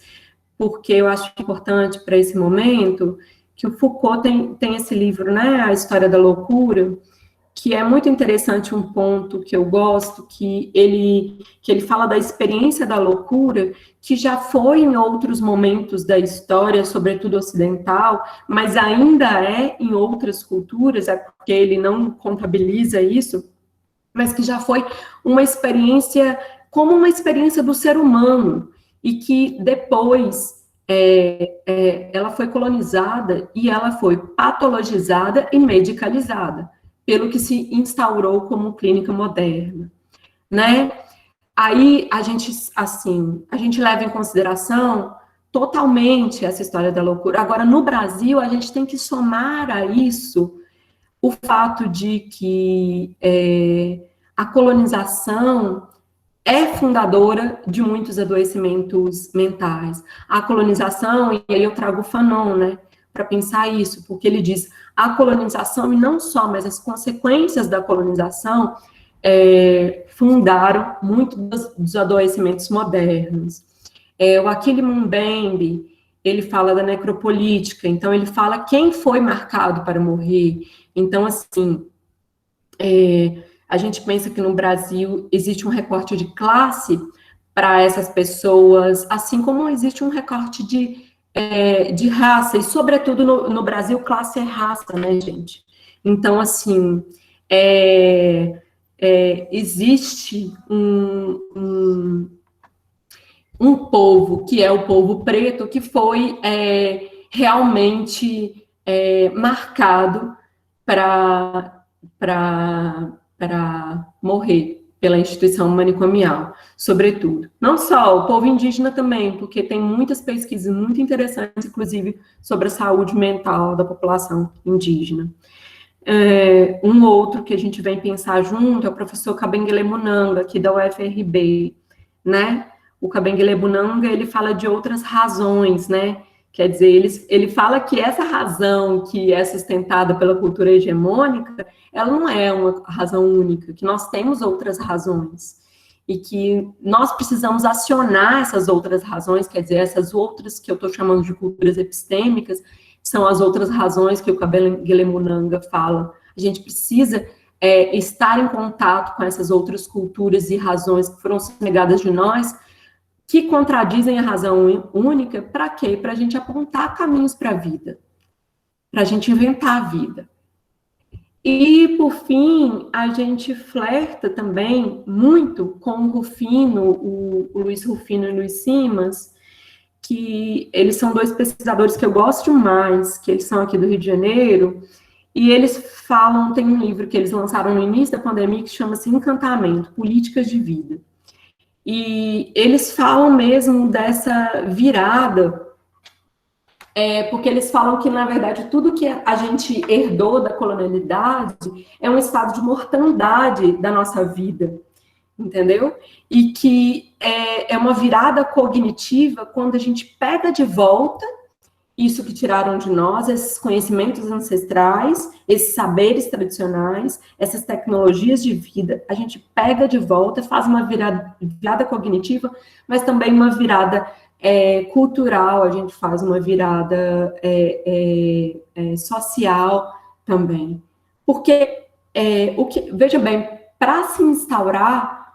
S4: porque eu acho importante para esse momento, que o Foucault tem esse livro, né, A História da Loucura, que é muito interessante, um ponto que eu gosto, que ele fala da experiência da loucura, que já foi em outros momentos da história, sobretudo ocidental, mas ainda é em outras culturas, é porque ele não contabiliza isso, mas que já foi uma experiência, como uma experiência do ser humano, e que depois ela foi colonizada e ela foi patologizada e medicalizada, pelo que se instaurou como clínica moderna, né? Aí a gente leva em consideração totalmente essa história da loucura. Agora, no Brasil, a gente tem que somar a isso o fato de que a colonização é fundadora de muitos adoecimentos mentais. A colonização, e aí eu trago o Fanon, né, para pensar isso, porque ele diz a colonização, e não só, mas as consequências da colonização fundaram muito dos adoecimentos modernos. O Achille Mbembe, ele fala da necropolítica, então ele fala quem foi marcado para morrer. Então, assim, a gente pensa que no Brasil existe um recorte de classe para essas pessoas, assim como existe um recorte de raça, e sobretudo no Brasil, classe é raça, né, gente? Então, assim, existe um povo, que é o povo preto, que foi realmente marcado para morrer pela instituição manicomial, sobretudo. Não só, o povo indígena também, porque tem muitas pesquisas muito interessantes, inclusive, sobre a saúde mental da população indígena. Um outro que a gente vem pensar junto é o professor Kabengele Munanga, aqui da UFRB, né? O Kabengele Munanga, ele fala de outras razões, né? Quer dizer, ele fala que essa razão que é sustentada pela cultura hegemônica, ela não é uma razão única, que nós temos outras razões, e que nós precisamos acionar essas outras razões, quer dizer, essas outras que eu estou chamando de culturas epistêmicas, são as outras razões que o Kabengele Munanga fala. A gente precisa estar em contato com essas outras culturas e razões que foram negadas de nós, que contradizem a razão única, para quê? Para a gente apontar caminhos para a vida, para a gente inventar a vida. E, por fim, a gente flerta também muito com o Rufino, o Luiz Rufino e Luiz Simas, que eles são dois pesquisadores que eu gosto demais, que eles são aqui do Rio de Janeiro, e eles falam, tem um livro que eles lançaram no início da pandemia que chama-se Encantamento, Políticas de Vida. E eles falam mesmo dessa virada, porque eles falam que, na verdade, tudo que a gente herdou da colonialidade é um estado de mortandade da nossa vida, entendeu? E que é uma virada cognitiva quando a gente pega de volta isso que tiraram de nós, esses conhecimentos ancestrais, esses saberes tradicionais, essas tecnologias de vida, a gente pega de volta, faz uma virada cognitiva, mas também uma virada cultural, a gente faz uma virada social também. Porque, veja bem, para se instaurar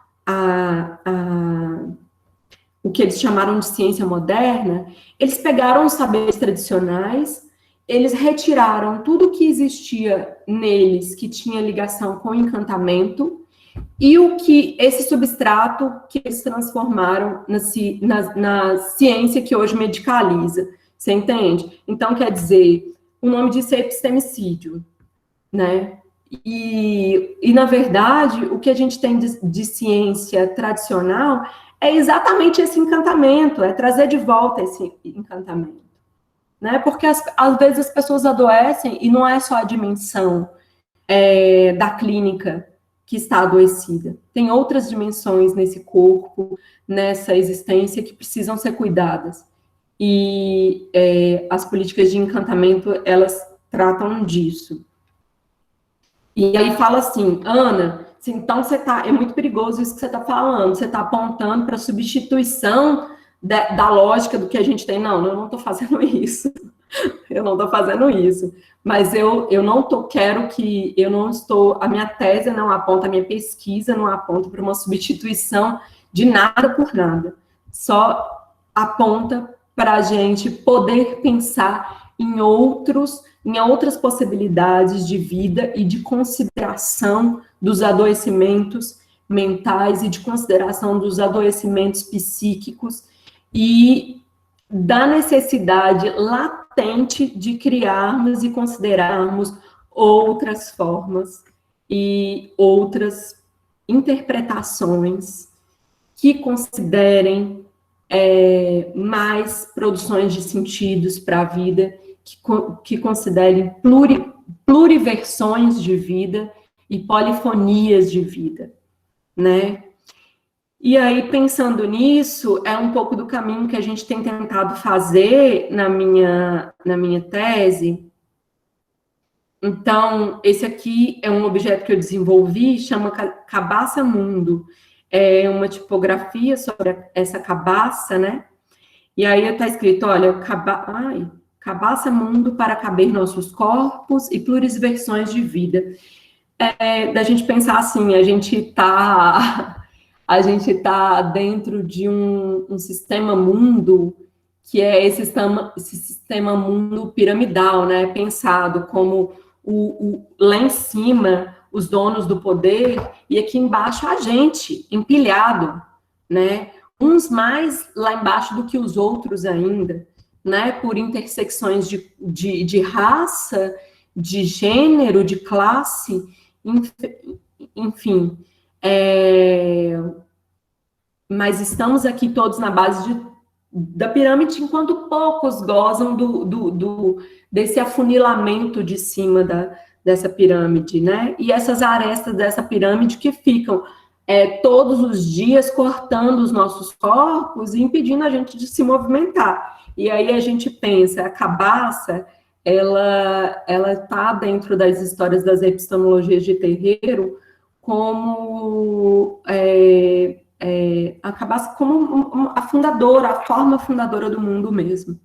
S4: o que eles chamaram de ciência moderna, eles pegaram os saberes tradicionais, eles retiraram tudo que existia neles que tinha ligação com o encantamento e o que esse substrato que eles transformaram na ciência que hoje medicaliza. Você entende? Então, quer dizer, o nome disso é epistemicídio, né? E, na verdade, o que a gente tem de ciência tradicional é exatamente esse encantamento, é trazer de volta esse encantamento. Né? Porque, às vezes, as pessoas adoecem e não é só a dimensão da clínica que está adoecida. Tem outras dimensões nesse corpo, nessa existência, que precisam ser cuidadas. E as políticas de encantamento, elas tratam disso. E aí fala assim, Ana, então é muito perigoso isso que você está falando, você está apontando para a substituição da lógica do que a gente tem. Não, eu não estou fazendo isso. Eu não estou fazendo isso. Mas eu não quero que, a minha tese não aponta, a minha pesquisa não aponta para uma substituição de nada por nada. Só aponta para a gente poder pensar em outras possibilidades de vida e de consideração dos adoecimentos mentais e de consideração dos adoecimentos psíquicos e da necessidade latente de criarmos e considerarmos outras formas e outras interpretações que considerem mais produções de sentidos para a vida, que considerem pluriversões de vida e polifonias de vida, né? E aí, pensando nisso, é um pouco do caminho que a gente tem tentado fazer na minha tese. Então, esse aqui é um objeto que eu desenvolvi, chama Cabaça Mundo. É uma tipografia sobre essa cabaça, né? E aí está escrito, olha, cabaça mundo para caber nossos corpos e pluriversões de vida. Da gente pensar assim, a gente está dentro de um sistema mundo que é esse sistema mundo piramidal, né? Pensado como lá em cima os donos do poder e aqui embaixo a gente, empilhado, né? Uns mais lá embaixo do que os outros ainda, né? Por intersecções de raça, de gênero, de classe, enfim. Mas estamos aqui todos na base da pirâmide, enquanto poucos gozam desse afunilamento de cima dessa pirâmide, né? E essas arestas dessa pirâmide que ficam todos os dias cortando os nossos corpos e impedindo a gente de se movimentar. E aí a gente pensa, a cabaça, ela está dentro das histórias das epistemologias de terreiro como a cabaça como a fundadora, a forma fundadora do mundo mesmo.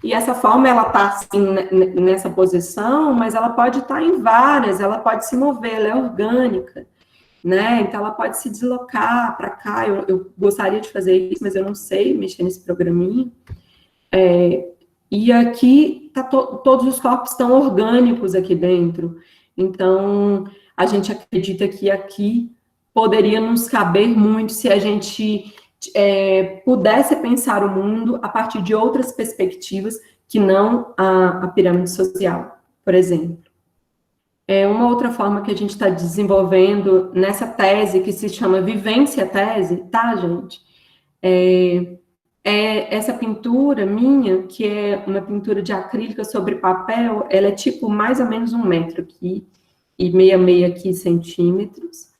S4: E essa forma, ela está assim, nessa posição, mas ela pode estar em várias, ela pode se mover, ela é orgânica, né? Então, ela pode se deslocar para cá. Eu gostaria de fazer isso, mas eu não sei mexer nesse programinha. E aqui, todos os corpos estão orgânicos aqui dentro. Então, a gente acredita que aqui poderia nos caber muito se a gente pudesse pensar o mundo a partir de outras perspectivas que não a pirâmide social, por exemplo. Uma outra forma que a gente está desenvolvendo nessa tese, que se chama Vivência Tese, tá, gente? Essa pintura minha, que é uma pintura de acrílica sobre papel, ela é tipo mais ou menos 1 metro aqui, e meia aqui centímetros,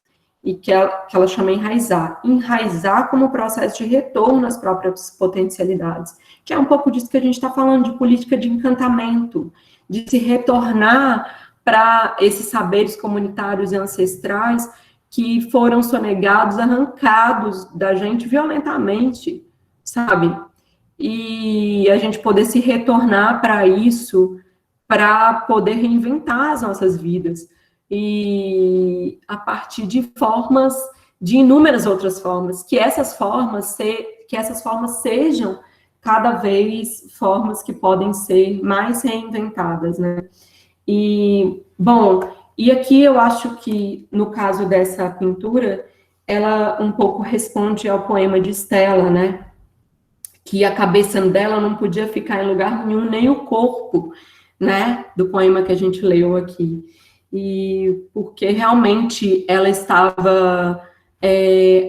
S4: e que ela chama enraizar. Enraizar como processo de retorno às próprias potencialidades, que é um pouco disso que a gente está falando, de política de encantamento, de se retornar para esses saberes comunitários e ancestrais que foram sonegados, arrancados da gente violentamente, sabe? E a gente poder se retornar para isso, para poder reinventar as nossas vidas. E a partir de formas, de inúmeras outras formas, que essas formas que essas formas sejam cada vez formas que podem ser mais reinventadas, né? E, bom, e aqui eu acho que, no caso dessa pintura, ela um pouco responde ao poema de Stella, né? Que a cabeça dela não podia ficar em lugar nenhum, nem o corpo, né? Do poema que a gente leu aqui. E porque realmente ela estava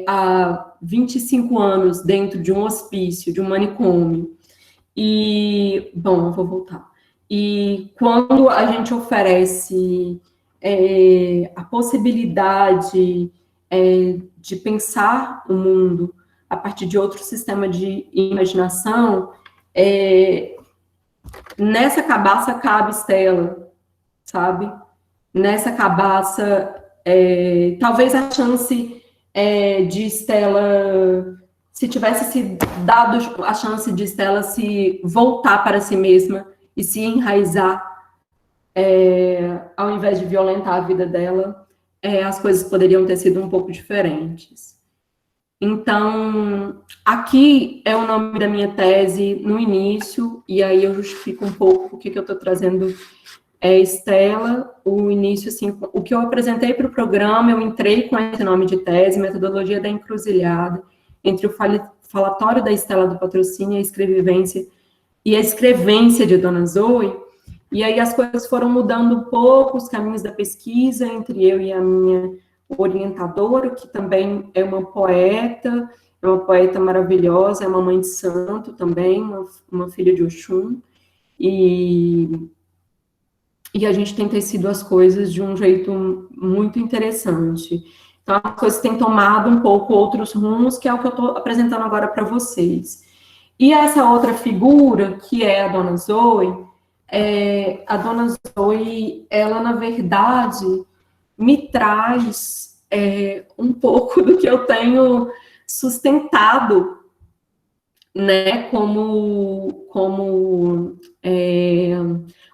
S4: há 25 anos dentro de um hospício, de um manicômio. E, bom, eu vou voltar. E quando a gente oferece a possibilidade de pensar o mundo a partir de outro sistema de imaginação, nessa cabaça cabe Stella, sabe? Nessa cabaça, talvez a chance de Stella, se tivesse se dado a chance de Stella se voltar para si mesma e se enraizar, ao invés de violentar a vida dela, as coisas poderiam ter sido um pouco diferentes. Então, aqui é o nome da minha tese no início, e aí eu justifico um pouco porque que eu estou trazendo Stella, o início, assim, o que eu apresentei para o programa, eu entrei com esse nome de tese, Metodologia da Encruzilhada, entre o falatório da Stella do Patrocínio e a escrevência de Dona Zoe, e aí as coisas foram mudando um pouco, os caminhos da pesquisa, entre eu e a minha orientadora, que também é uma poeta maravilhosa, é uma mãe de santo também, uma filha de Oxum, e a gente tem tecido as coisas de um jeito muito interessante. Então, as coisas têm tomado um pouco outros rumos, que é o que eu estou apresentando agora para vocês. E essa outra figura, que é a Dona Zoe, ela, na verdade, me traz um pouco do que eu tenho sustentado, né, como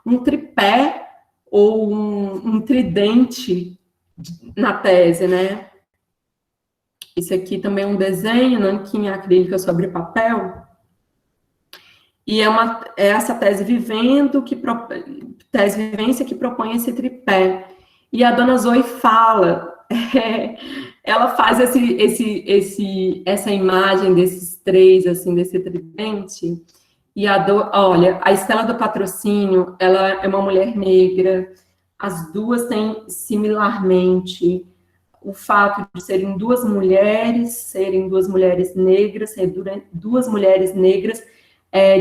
S4: um tripé ou um tridente na tese, né? Esse aqui também é um desenho, nanquim acrílica sobre papel. E é essa tese vivência que propõe esse tripé. E a Dona Zoe fala, ela faz essa imagem desses três, assim, desse tridente. E olha, a Stella do Patrocínio, ela é uma mulher negra. As duas têm similarmente o fato de serem duas mulheres negras, duas mulheres negras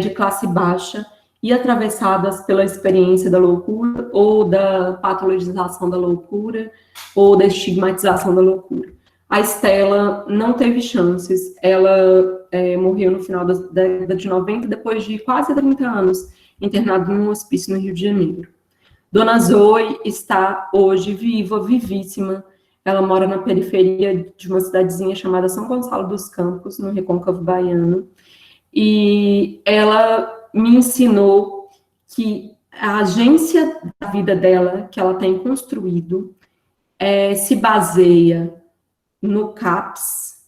S4: de classe baixa e atravessadas pela experiência da loucura ou da patologização da loucura ou da estigmatização da loucura. A Stella não teve chances, ela morreu no final da década de 90, depois de quase 30 anos, internada num hospício no Rio de Janeiro. Dona Zoe está hoje viva, vivíssima. Ela mora na periferia de uma cidadezinha chamada São Gonçalo dos Campos, no Recôncavo Baiano. E ela me ensinou que a agência da vida dela, que ela tem construído, se baseia no CAPS,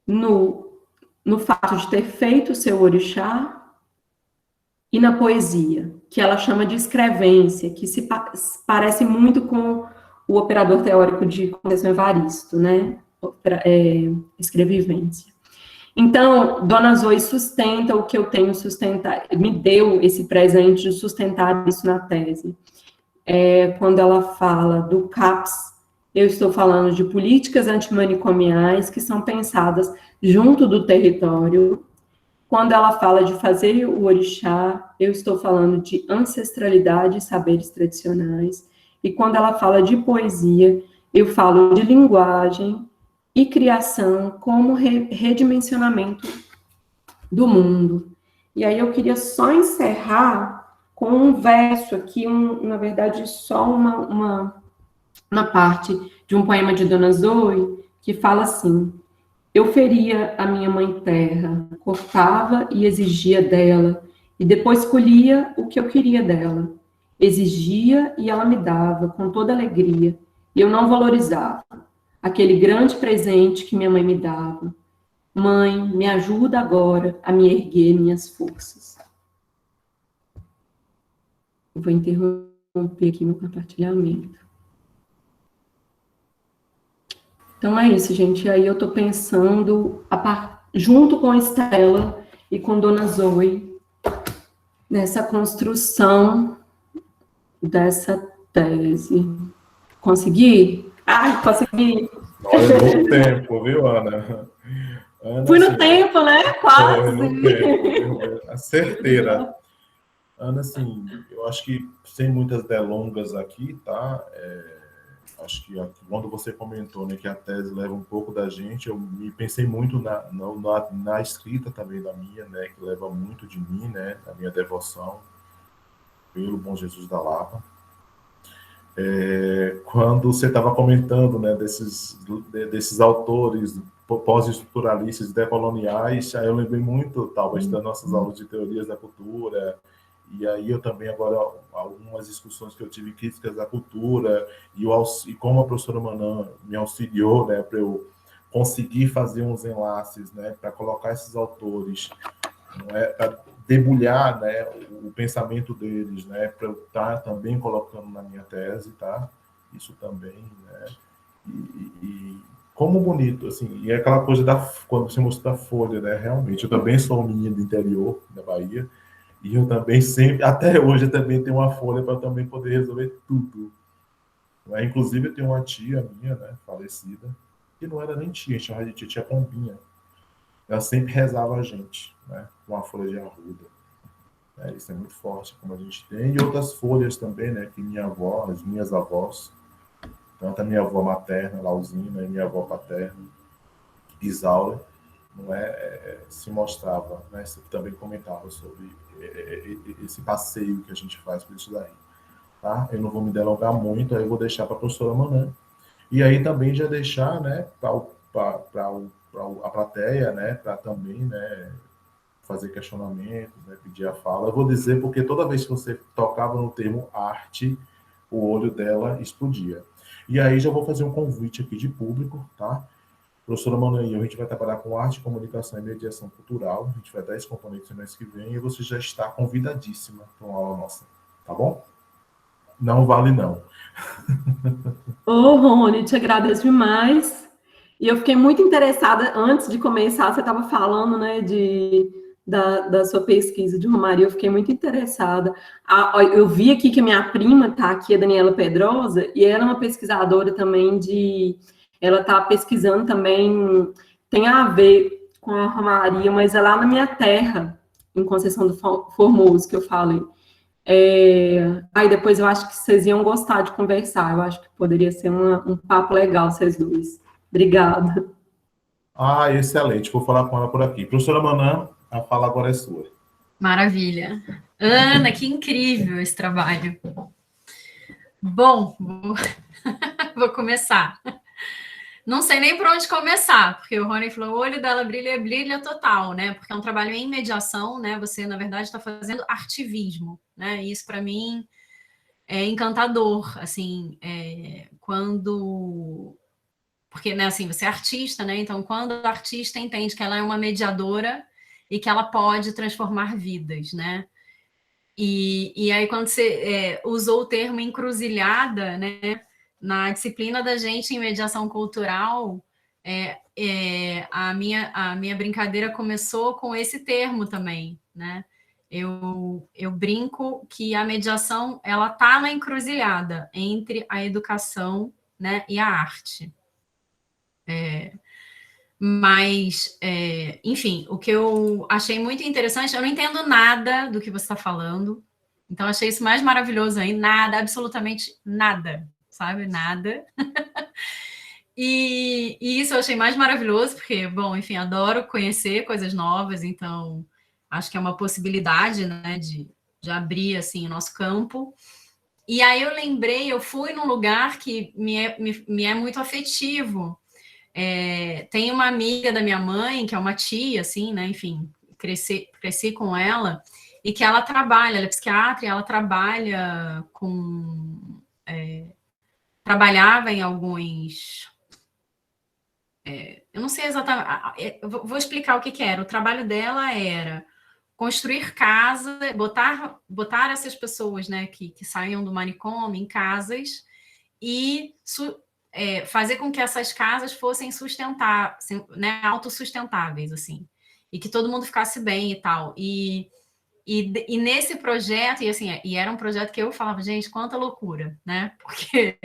S4: no fato de ter feito o seu orixá, e na poesia, que ela chama de escrevência, que se parece muito com o operador teórico de Conceição Evaristo, né? Escrevivência. Então, Dona Zoe sustenta o que eu tenho sustentado, me deu esse presente de sustentar isso na tese. Quando ela fala do CAPS, eu estou falando de políticas antimanicomiais que são pensadas junto do território. Quando ela fala de fazer o orixá, eu estou falando de ancestralidade e saberes tradicionais. E quando ela fala de poesia, eu falo de linguagem e criação como redimensionamento do mundo. E aí eu queria só encerrar com um verso aqui, na verdade, só uma parte de um poema de Dona Zoe, que fala assim: eu feria a minha mãe terra, cortava e exigia dela, e depois colhia o que eu queria dela. Exigia e ela me dava, com toda alegria, e eu não valorizava aquele grande presente que minha mãe me dava. Mãe, me ajuda agora a me erguer minhas forças. Eu vou interromper aqui meu compartilhamento. Então é isso, gente. Aí eu tô pensando, junto com a Estela e com Dona Zoe, nessa construção dessa tese. Consegui? Ai, consegui!
S2: Olha, no tempo, viu, Ana? Ana,
S4: Fui no
S2: assim,
S4: tempo, né?
S2: foi
S4: Quase!
S2: no tempo, viu? A certeira. Ana, assim, eu acho que sem muitas delongas aqui, tá? Acho que quando você comentou, né, que a tese leva um pouco da gente, eu me pensei muito na escrita também da minha, né, que leva muito de mim, né, da minha devoção pelo Bom Jesus da Lapa. Quando você estava comentando, né, desses autores pós-estruturalistas decoloniais, aí eu lembrei muito, talvez, das nossas aulas de teorias da cultura, e aí eu também agora, algumas discussões que eu tive críticas da cultura, e como a professora Manan me auxiliou, né, para eu conseguir fazer uns enlaces, né, para colocar esses autores, não é, para debulhar, né, o pensamento deles, né, para eu estar também colocando na minha tese, tá? Isso também, né? E como bonito, assim, e é aquela coisa quando você mostra a folha, né? Realmente, eu também sou um menino do interior da Bahia, e eu também sempre, até hoje, eu também tenho uma folha para também poder resolver tudo. Né? Inclusive, eu tenho uma tia minha, né, falecida, que não era nem tia, chamava de tia Pombinha. Ela sempre rezava a gente, né, com a folha de arruda. Isso é muito forte, como a gente tem. E outras folhas também, né, que minha avó, as minhas avós, tanto a minha avó materna, Lausina, e minha avó paterna, Isaura, não se mostrava, né, também comentava sobre esse passeio que a gente faz por isso daí. Tá? Eu não vou me delongar muito, aí eu vou deixar para a professora Manan. E aí também já deixar, né, para a plateia, né, para também, né, fazer questionamentos, né, pedir a fala. Eu vou dizer porque toda vez que você tocava no termo arte, o olho dela explodia. E aí já vou fazer um convite aqui de público, tá? Professora Manan e eu, a gente vai trabalhar com arte, comunicação e mediação cultural. A gente vai dar esse componente no mês que vem e você já está convidadíssima para uma aula nossa, tá bom? Não vale não.
S4: Ô, Rony, te agradeço demais. E eu fiquei muito interessada, antes de começar, você estava falando, né, da sua pesquisa de Romaria, eu fiquei muito interessada. Eu vi aqui que a minha prima está aqui, a Daniela Pedrosa, e ela é uma pesquisadora também ela está pesquisando também, tem a ver com a Romaria, mas é lá na minha terra, em Conceição do Formoso, que eu falei. Aí depois eu acho que vocês iam gostar de conversar. Eu acho que poderia ser um papo legal, vocês dois. Obrigada.
S2: Ah, excelente. Vou falar com ela por aqui. Professora Manan, a fala agora é sua.
S1: Maravilha. Ana, que incrível esse trabalho. Bom, vou começar. Não sei nem por onde começar, porque o Rony falou, o olho dela brilha, brilha total, né? Porque é um trabalho em mediação, né? Você, na verdade, está fazendo artivismo, né? E isso, para mim, é encantador, assim, quando... Porque, né, assim, você é artista, né? Então, quando o artista entende que ela é uma mediadora e que ela pode transformar vidas, né? E aí, quando você usou o termo encruzilhada, né? Na disciplina da gente em mediação cultural, a minha brincadeira começou com esse termo também, né? Eu brinco que a mediação ela está na encruzilhada entre a educação, né, e a arte. Mas, enfim, o que eu achei muito interessante, eu não entendo nada do que você está falando, então achei isso mais maravilhoso ainda, nada, absolutamente nada, sabe? Nada. E isso eu achei mais maravilhoso, porque, bom, enfim, adoro conhecer coisas novas, então acho que é uma possibilidade, né, de abrir, assim, o nosso campo. E aí eu lembrei, eu fui num lugar que me é muito afetivo. Tem uma amiga da minha mãe, que é uma tia, assim, né, enfim, cresci com ela, e que ela trabalha, ela é psiquiatra, e ela trabalha trabalhava em alguns eu não sei exatamente, vou explicar o que era. O trabalho dela era construir casa, botar essas pessoas, né, que saíam do manicômio em casas e fazer com que essas casas fossem né, autossustentáveis, assim, e que todo mundo ficasse bem e tal. E nesse projeto, e era um projeto que eu falava, gente, quanta loucura, né? Porque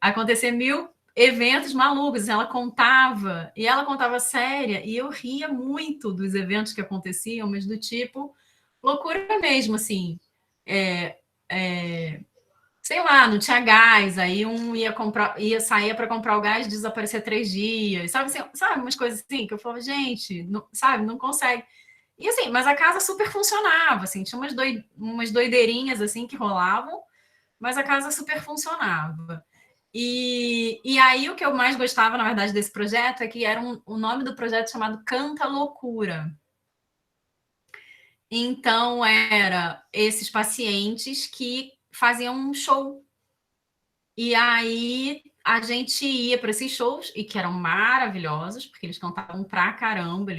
S1: acontecer 1000 eventos malucos, ela contava séria, e eu ria muito dos eventos que aconteciam, mas do tipo, loucura mesmo, assim, sei lá, não tinha gás, aí ia sair para comprar o gás, desaparecer 3 dias, sabe, assim, sabe, umas coisas assim, que eu falava, gente, não, sabe, não consegue. E assim, mas a casa super funcionava, assim, tinha umas doideirinhas assim que rolavam, mas a casa super funcionava. E aí o que eu mais gostava, na verdade, desse projeto é que era o nome do projeto chamado Canta Loucura. Então, era esses pacientes que faziam um show. E aí a gente ia para esses shows, e que eram maravilhosos, porque eles cantavam pra caramba.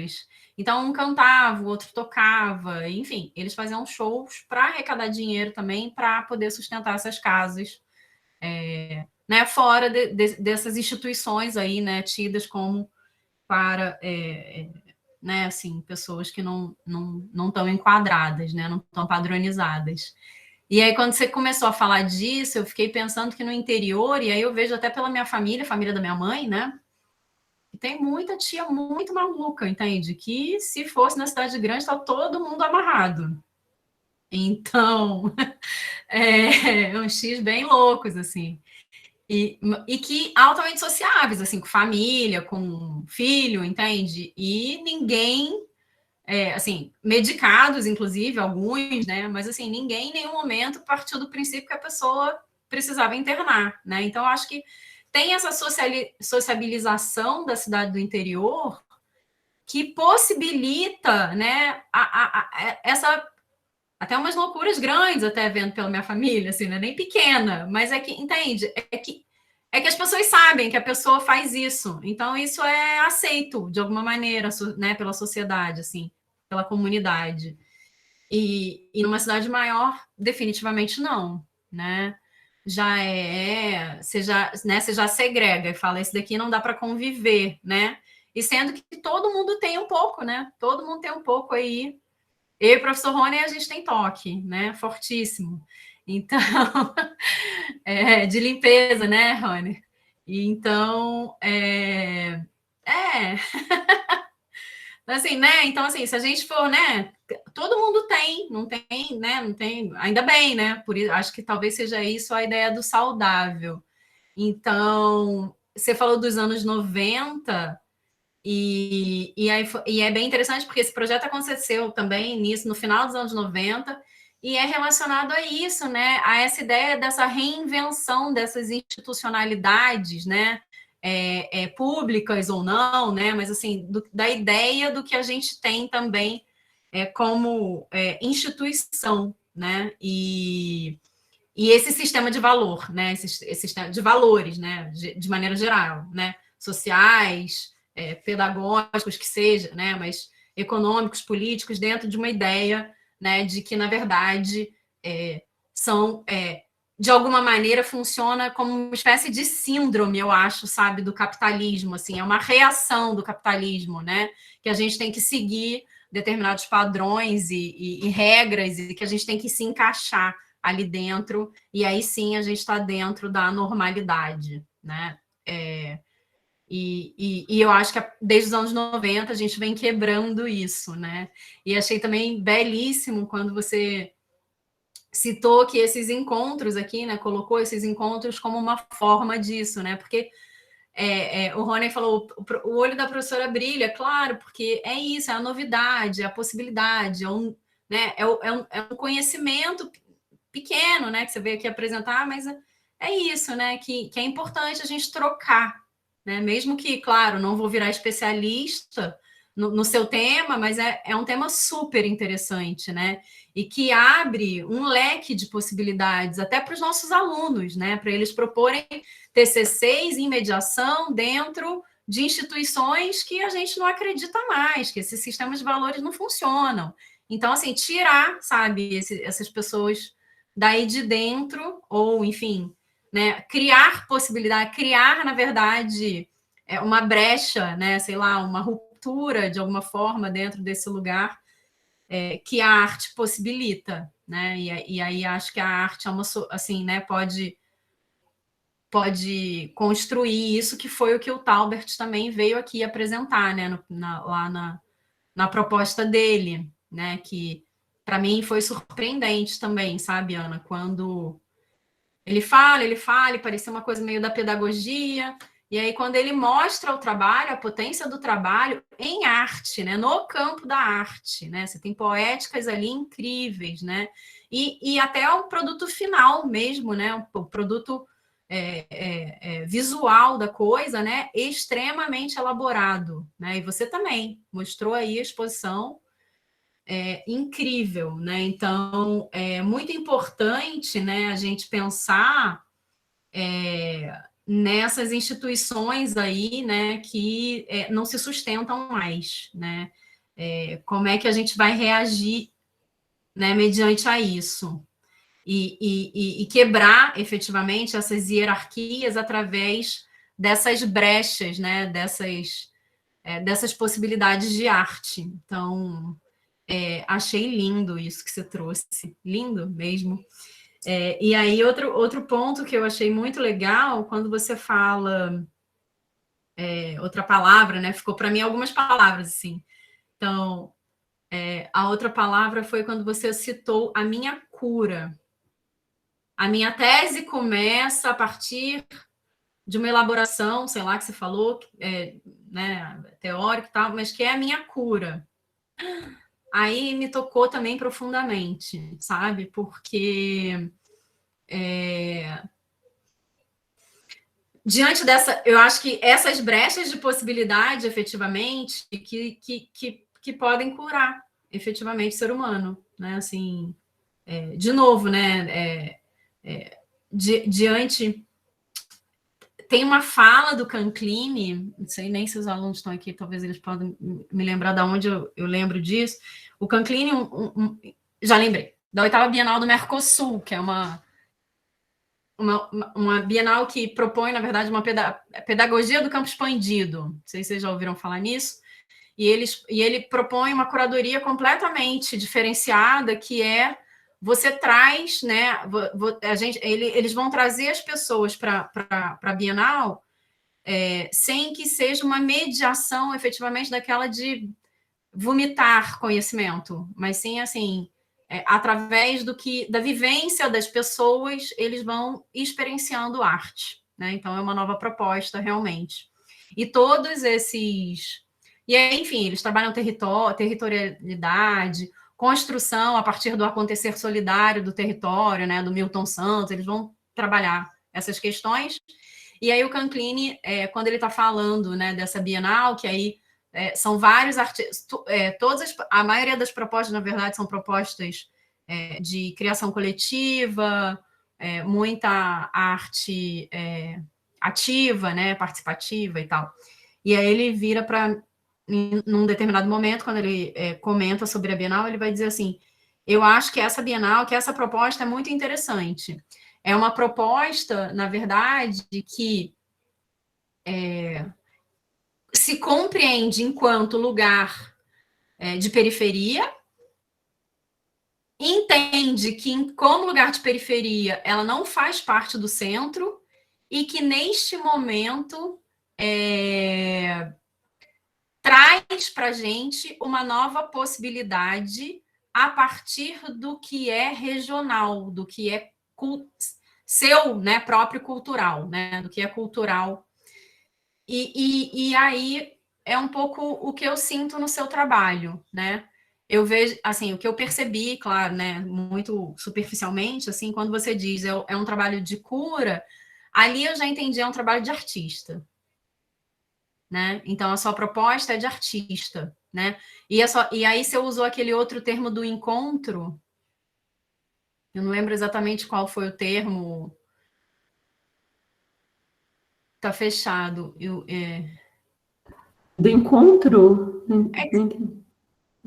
S1: Então, um cantava, o outro tocava, enfim, eles faziam shows para arrecadar dinheiro também, para poder sustentar essas casas, né, fora dessas instituições aí, né, tidas como para, né, assim, pessoas que não estão enquadradas, né, não estão padronizadas. E aí, quando você começou a falar disso, eu fiquei pensando que no interior, e aí eu vejo até pela minha família, família da minha mãe, né, que tem muita tia muito maluca, entende? Que se fosse na cidade grande, tá todo mundo amarrado. Então, uns X bem loucos, assim. E que altamente sociáveis, assim, com família, com filho, entende? E ninguém, assim, medicados, inclusive, alguns, né? Mas, assim, ninguém em nenhum momento partiu do princípio que a pessoa precisava internar, né? Então, eu acho que tem essa sociabilização da cidade do interior que possibilita, né, essa até umas loucuras grandes, até vendo pela minha família, assim, não é nem pequena, mas é que, entende? É que as pessoas sabem que a pessoa faz isso, então isso é aceito de alguma maneira, né, pela sociedade, assim, pela comunidade. E numa cidade maior, definitivamente não, né? Você já segrega e fala, esse daqui não dá para conviver, né? E sendo que todo mundo tem um pouco, né? Todo mundo tem um pouco aí. Eu e o professor Rony, a gente tem toque, né? Fortíssimo. Então, de limpeza, né, Rony? E então, assim, né? Então, assim, se a gente for, né? Todo mundo tem, não tem, né? Não tem, ainda bem, né? Por isso, acho que talvez seja isso a ideia do saudável. Então, você falou dos anos 90, e é bem interessante porque esse projeto aconteceu também no final dos anos 90, e é relacionado a isso, né? A essa ideia dessa reinvenção dessas institucionalidades, né? Públicas ou não, né? Mas assim, da ideia do que a gente tem também como instituição, né? E esse sistema de valor, né? Esse sistema de valores, né? De maneira geral, né? Sociais, pedagógicos que seja, né? Mas econômicos, políticos, dentro de uma ideia, né? De que, na verdade, são de alguma maneira funciona como uma espécie de síndrome, eu acho, sabe, do capitalismo, assim, é uma reação do capitalismo, né? Que a gente tem que seguir determinados padrões e regras e que a gente tem que se encaixar ali dentro, e aí sim a gente está dentro da normalidade, né? E eu acho que desde os anos 90 a gente vem quebrando isso, né? E achei também belíssimo quando você citou que esses encontros aqui, né? Colocou esses encontros como uma forma disso, né? Porque o Rony falou, o olho da professora brilha, claro, porque é isso, é a novidade, é a possibilidade, né, é um conhecimento pequeno, né, que você veio aqui apresentar, mas é isso, né, que é importante a gente trocar, né, mesmo que, claro, não vou virar especialista no seu tema, mas é um tema super interessante, né, e que abre um leque de possibilidades até para os nossos alunos, né, para eles proporem TCCs em mediação dentro de instituições que a gente não acredita mais, que esses sistemas de valores não funcionam. Então, assim, tirar, sabe, essas pessoas daí de dentro, ou, enfim, né, criar possibilidade, criar, na verdade, uma brecha, né, sei lá, uma ruptura, de alguma forma, dentro desse lugar, que a arte possibilita, né, e aí acho que a arte é uma, assim, né, pode construir isso, que foi o que o Taubert também veio aqui apresentar, né, lá na proposta dele, né, que para mim foi surpreendente também, sabe, Ana, quando ele fala, e parecia uma coisa meio da pedagogia, e aí quando ele mostra o trabalho, a potência do trabalho em arte, né, no campo da arte, né, você tem poéticas ali incríveis, né, e até o produto final mesmo, né, o produto visual da coisa, né, extremamente elaborado, né, e você também mostrou aí a exposição incrível, né, então é muito importante, né, a gente pensar nessas instituições aí, né, que não se sustentam mais, né, como é que a gente vai reagir, né, mediante a isso? E quebrar efetivamente essas hierarquias através dessas brechas, né, dessas possibilidades de arte. Então, achei lindo isso que você trouxe, lindo mesmo. E aí, outro ponto que eu achei muito legal, quando você fala outra palavra, né, ficou para mim algumas palavras, assim. Então, a outra palavra foi quando você citou a minha cura. A minha tese começa a partir de uma elaboração, sei lá, que você falou, né, teórica e tal, mas que é a minha cura. Aí me tocou também profundamente, sabe? Porque diante dessa, eu acho que essas brechas de possibilidade, efetivamente, que podem curar efetivamente o ser humano, né? Assim, de novo, né? Diante tem uma fala do Canclini, não sei nem se os alunos estão aqui, talvez eles podem me lembrar de onde eu lembro disso. O Canclini, já lembrei, da 8ª Bienal do Mercosul, que é uma Bienal que propõe, na verdade, uma pedagogia do campo expandido. Não sei se vocês já ouviram falar nisso. E ele propõe uma curadoria completamente diferenciada, que você traz, né? Eles vão trazer as pessoas para a Bienal sem que seja uma mediação efetivamente daquela de vomitar conhecimento, mas sim assim, através da vivência das pessoas, eles vão experienciando arte, né? Então é uma nova proposta realmente. E todos esses, e aí, enfim, eles trabalham territorialidade, construção a partir do acontecer solidário do território, né? Do Milton Santos, eles vão trabalhar essas questões. E aí o Canclini, quando ele está falando, né, dessa Bienal, que aí são vários artistas, a maioria das propostas, na verdade, são propostas de criação coletiva, muita arte ativa, né, participativa e tal. E aí ele vira para, num determinado momento, quando ele comenta sobre a Bienal, ele vai dizer assim, eu acho que essa Bienal, que essa proposta é muito interessante. É uma proposta, na verdade, que se compreende enquanto lugar de periferia, entende que, como lugar de periferia, ela não faz parte do centro e que, neste momento, traz para a gente uma nova possibilidade a partir do que é regional, do que é seu, né, próprio cultural, né, do que é cultural. E aí é um pouco o que eu sinto no seu trabalho, né? Eu vejo, assim, o que eu percebi, claro, né, muito superficialmente, assim, quando você diz é um trabalho de cura, ali eu já entendi, é um trabalho de artista, né? Então a sua proposta é de artista, né? E aí você usou aquele outro termo do encontro, eu não lembro exatamente qual foi o termo, tá fechado,
S4: Do encontro?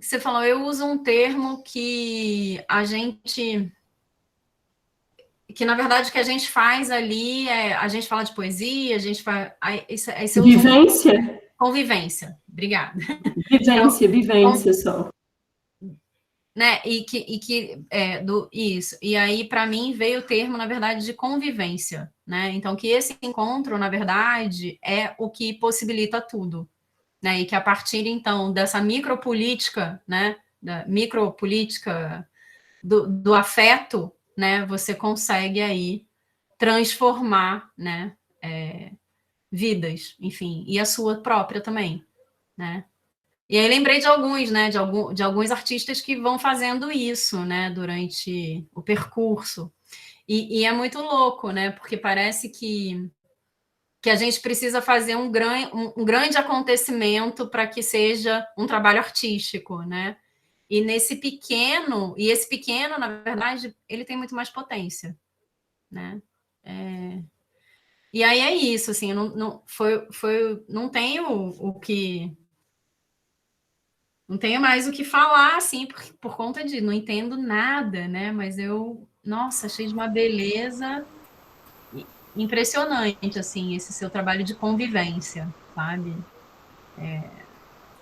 S1: Você falou, eu uso um termo que a gente... Que, na verdade, o que a gente faz ali é... A gente fala de poesia, a gente faz... Aí você usa
S4: Vivência?
S1: Convivência. Obrigada.
S4: Vivência só.
S1: Né? Isso. E aí, para mim, veio o termo, na verdade, de convivência, né? Então, que esse encontro, na verdade, é o que possibilita tudo, né? E que a partir, então, dessa micropolítica, né? Da micropolítica do afeto, né? Você consegue aí transformar, né? Vidas, enfim, e a sua própria também, né? E aí lembrei de alguns, né? De alguns artistas que vão fazendo isso, né? Durante o percurso. E é muito louco, né? Porque parece que a gente precisa fazer um grande acontecimento para que seja um trabalho artístico, né? E esse pequeno, na verdade, ele tem muito mais potência, né? E aí é isso, assim, não tenho o que... Não tenho mais o que falar, assim, por conta de não entendo nada, né? Mas nossa, achei de uma beleza impressionante, assim, esse seu trabalho de convivência, sabe?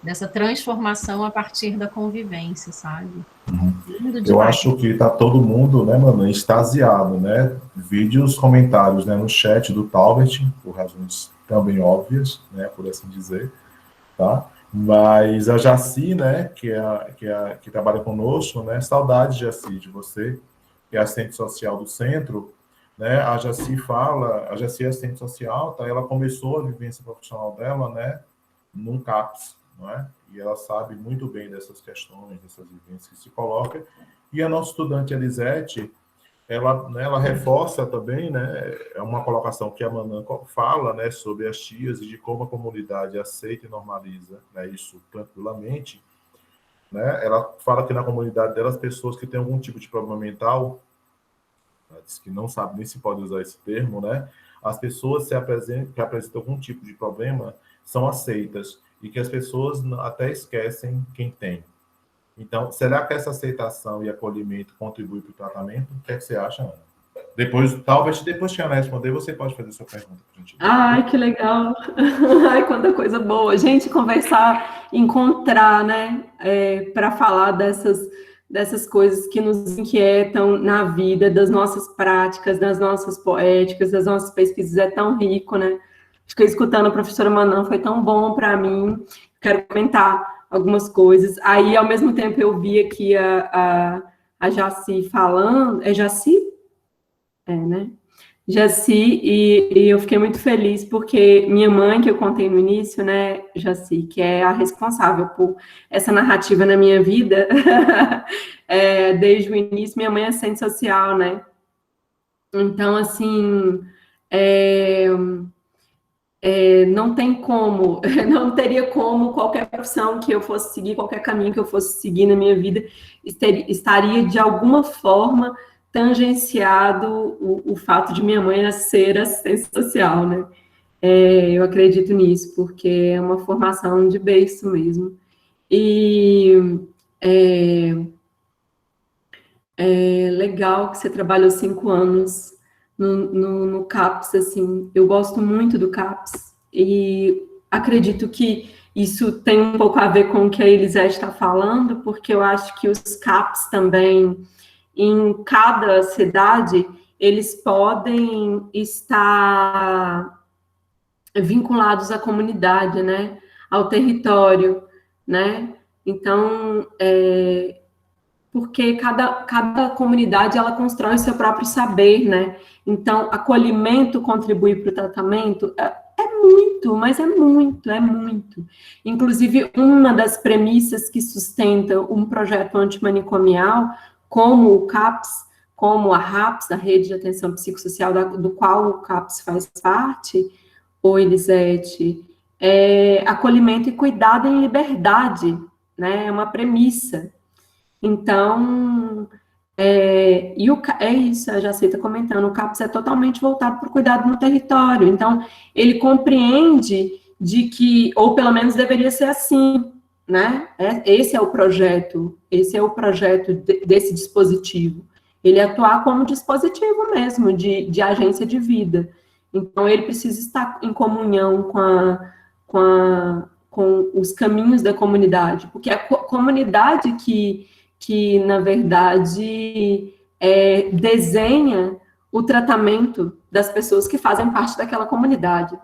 S1: Dessa transformação a partir da convivência, sabe? Lindo demais.
S2: Eu acho que tá todo mundo, né, mano, extasiado, né? Vídeos, comentários, né, no chat do Talbert, por razões também óbvias, né, por assim dizer, tá? Mas a Jaci, né, que trabalha conosco, né, saudade, Jaci, de você, que é assistente social do centro, né, a Jaci é assistente social, tá? Ela começou a vivência profissional dela, né, num CAPS, não é? E ela sabe muito bem dessas questões, dessas vivências que se coloca. E a nossa estudante Elisete, ela reforça também, né, é uma colocação que a Manan fala, né, sobre as tias e de como a comunidade aceita e normaliza, né, isso tranquilamente, né, ela fala que na comunidade dela as pessoas que têm algum tipo de problema mental, ela diz que não sabe nem se pode usar esse termo, né, as pessoas que apresentam algum tipo de problema são aceitas e que as pessoas até esquecem quem tem. Então, será que essa aceitação e acolhimento contribui para o tratamento? O que é que você acha, Ana? Talvez depois que a Ana responder, você pode fazer sua pergunta para a gente.
S4: Ai, que legal! Ai, quanta coisa boa! Gente, conversar, encontrar, né, para falar dessas coisas que nos inquietam na vida, das nossas práticas, das nossas poéticas, das nossas pesquisas, é tão rico, né? Acho que escutando a professora Manan foi tão bom para mim. Quero comentar algumas coisas. Aí, ao mesmo tempo, eu vi aqui a Jaci falando. É Jaci? É, né? Jaci, e eu fiquei muito feliz porque minha mãe, que eu contei no início, né, Jaci, que é a responsável por essa narrativa na minha vida, desde o início, minha mãe é assistente social, né? Então, assim, não tem como, não teria como qualquer profissão que eu fosse seguir, qualquer caminho que eu fosse seguir na minha vida, estaria de alguma forma tangenciado o fato de minha mãe ser assistente social, né? Eu acredito nisso, porque é uma formação de berço mesmo. E é legal que você trabalhou 5 anos no CAPS, assim, eu gosto muito do CAPS, e acredito que isso tem um pouco a ver com o que a Elisete está falando, porque eu acho que os CAPS também, em cada cidade, eles podem estar vinculados à comunidade, né, ao território, né, então, porque cada comunidade, ela constrói o seu próprio saber, né, então, acolhimento contribui para o tratamento, muito, mas é muito. Inclusive, uma das premissas que sustenta um projeto antimanicomial, como o CAPS, como a RAPS, a Rede de Atenção Psicossocial, do qual o CAPS faz parte, Elisete, acolhimento e cuidado em liberdade, né, é uma premissa. Então, é isso, a Jaci está comentando, o CAPS é totalmente voltado para o cuidado no território, então, ele compreende de que, ou pelo menos deveria ser assim, né? Esse é o projeto desse dispositivo. Ele atuar como dispositivo mesmo, de agência de vida. Então, ele precisa estar em comunhão com os caminhos da comunidade, porque é a comunidade que na verdade, desenha o tratamento das pessoas que fazem parte daquela comunidade,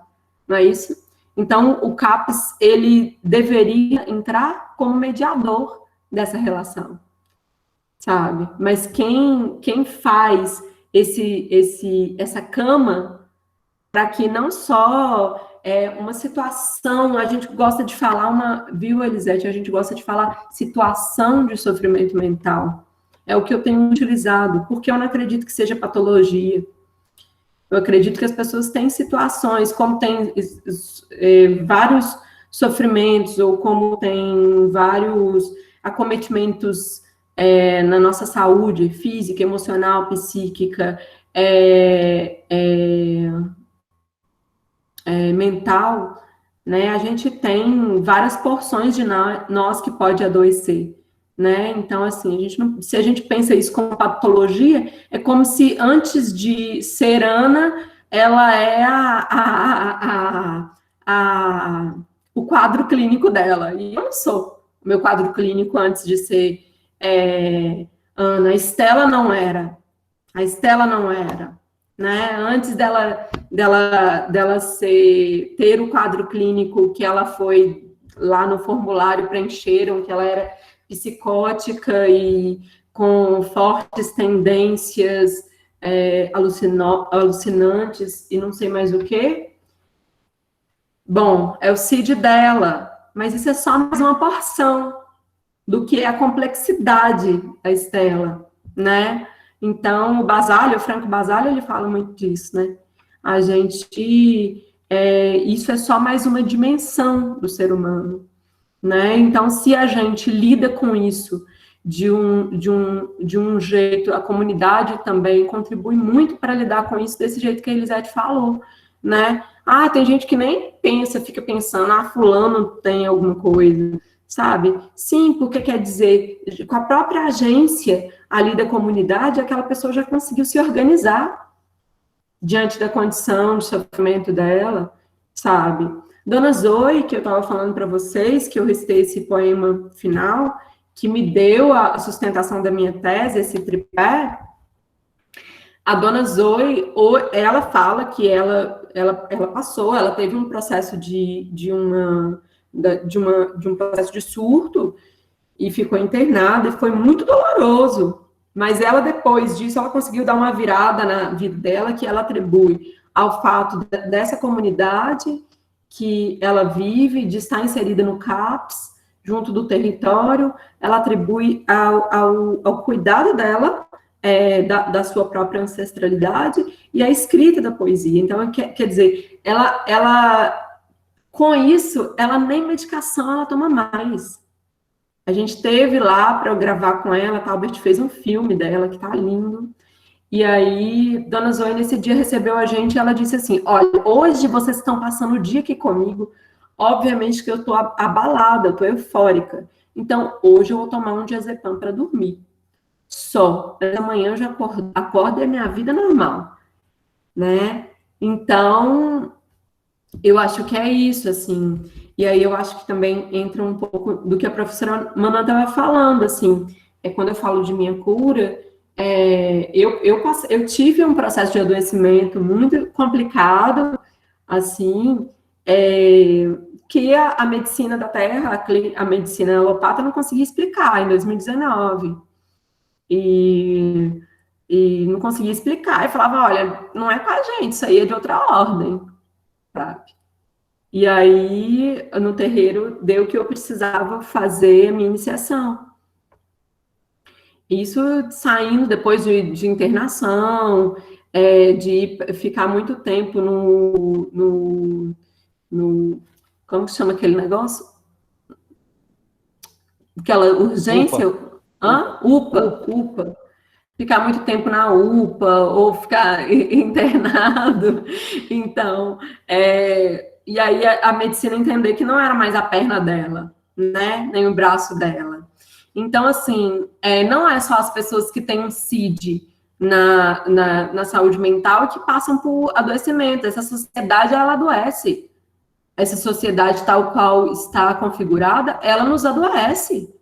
S4: não é isso? Então, o CAPS, ele deveria entrar como mediador dessa relação, sabe? Mas quem faz essa cama para que não só uma situação, a gente gosta de falar viu, Elisete? A gente gosta de falar situação de sofrimento mental. É o que eu tenho utilizado, porque eu não acredito que seja patologia. Eu acredito que as pessoas têm situações, como tem vários sofrimentos, ou como tem vários acometimentos na nossa saúde física, emocional, psíquica, mental, né? A gente tem várias porções de nós que pode adoecer, né? Então, assim, se a gente pensa isso como patologia, é como se antes de ser Ana, ela é o quadro clínico dela. E eu não sou o meu quadro clínico antes de ser Ana. A Estela não era, né? Antes dela ter o quadro clínico que ela foi lá no formulário, preencheram que ela era psicótica e com fortes tendências alucinantes e não sei mais o quê. Bom, é o CID dela, mas isso é só mais uma porção do que é a complexidade da Estela, né? Então, o Franco Bassalho, ele fala muito disso, né? Isso é só mais uma dimensão do ser humano, né? Então, se a gente lida com isso de um jeito, a comunidade também contribui muito para lidar com isso desse jeito que a Elisete falou, né? Tem gente que nem pensa, fica pensando, fulano tem alguma coisa, sabe? Sim, porque quer dizer, com a própria agência ali da comunidade, aquela pessoa já conseguiu se organizar diante da condição de sofrimento dela, sabe? Dona Zoe, que eu estava falando para vocês, que eu recitei esse poema final, que me deu a sustentação da minha tese, esse tripé, a Dona Zoe, ela fala que ela passou, ela teve um processo de um processo de surto e ficou internada, e foi muito doloroso. Mas ela, depois disso, ela conseguiu dar uma virada na vida dela, que ela atribui ao fato dessa comunidade que ela vive, de estar inserida no CAPS, junto do território, ela atribui ao cuidado dela, da sua própria ancestralidade, e a escrita da poesia. Então, quer dizer, ela com isso, ela nem medicação ela toma mais. A gente teve lá para eu gravar com ela, a Talbert fez um filme dela, que tá lindo. E aí, Dona Zoe, nesse dia, recebeu a gente e ela disse assim, olha, hoje vocês estão passando o dia aqui comigo, obviamente que eu tô abalada, eu tô eufórica. Então, hoje eu vou tomar um diazepam para dormir. Só. Amanhã eu já acordo e a minha vida é normal, né? Então, eu acho que é isso, assim. E aí eu acho que também entra um pouco do que a professora Mana estava falando, assim. Quando eu falo de minha cura, eu tive um processo de adoecimento muito complicado, assim, que a medicina da Terra, a medicina alopata não conseguia explicar em 2019. E não conseguia explicar. E falava, olha, não é com a gente, isso aí é de outra ordem, sabe? E aí, no terreiro, deu que eu precisava fazer a minha iniciação. Isso saindo depois de internação, de ficar muito tempo no como que chama aquele negócio? Aquela urgência? UPA. Ficar muito tempo na UPA, ou ficar internado. Então, e aí a medicina entender que não era mais a perna dela, né? Nem o braço dela. Então, assim, não é só as pessoas que têm um CID na saúde mental que passam por adoecimento. Essa sociedade, ela adoece. Essa sociedade tal qual está configurada, ela nos adoece.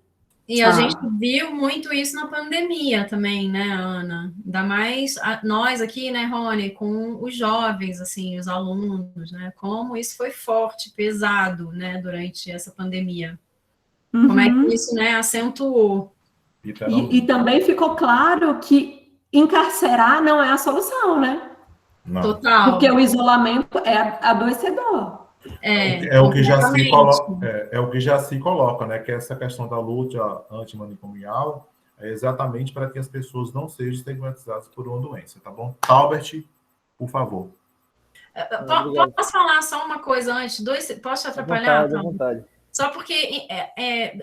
S1: E a gente viu muito isso na pandemia também, né, Ana? Ainda mais nós aqui, né, Rony, com os jovens, assim, os alunos, né? Como isso foi forte, pesado, né, durante essa pandemia.
S4: Uhum.
S1: Como é que isso, né, acentuou.
S4: E também ficou claro que encarcerar não é a solução, né?
S2: Não.
S1: Total.
S4: Porque o isolamento é adoecedor.
S2: É o que já se coloca, é o que já se coloca, né? Que essa questão da luta antimanicomial é exatamente para que as pessoas não sejam estigmatizadas por uma doença, tá bom? Talbert, por favor.
S1: Posso falar só uma coisa antes? Posso te atrapalhar?
S5: À vontade.
S1: Só porque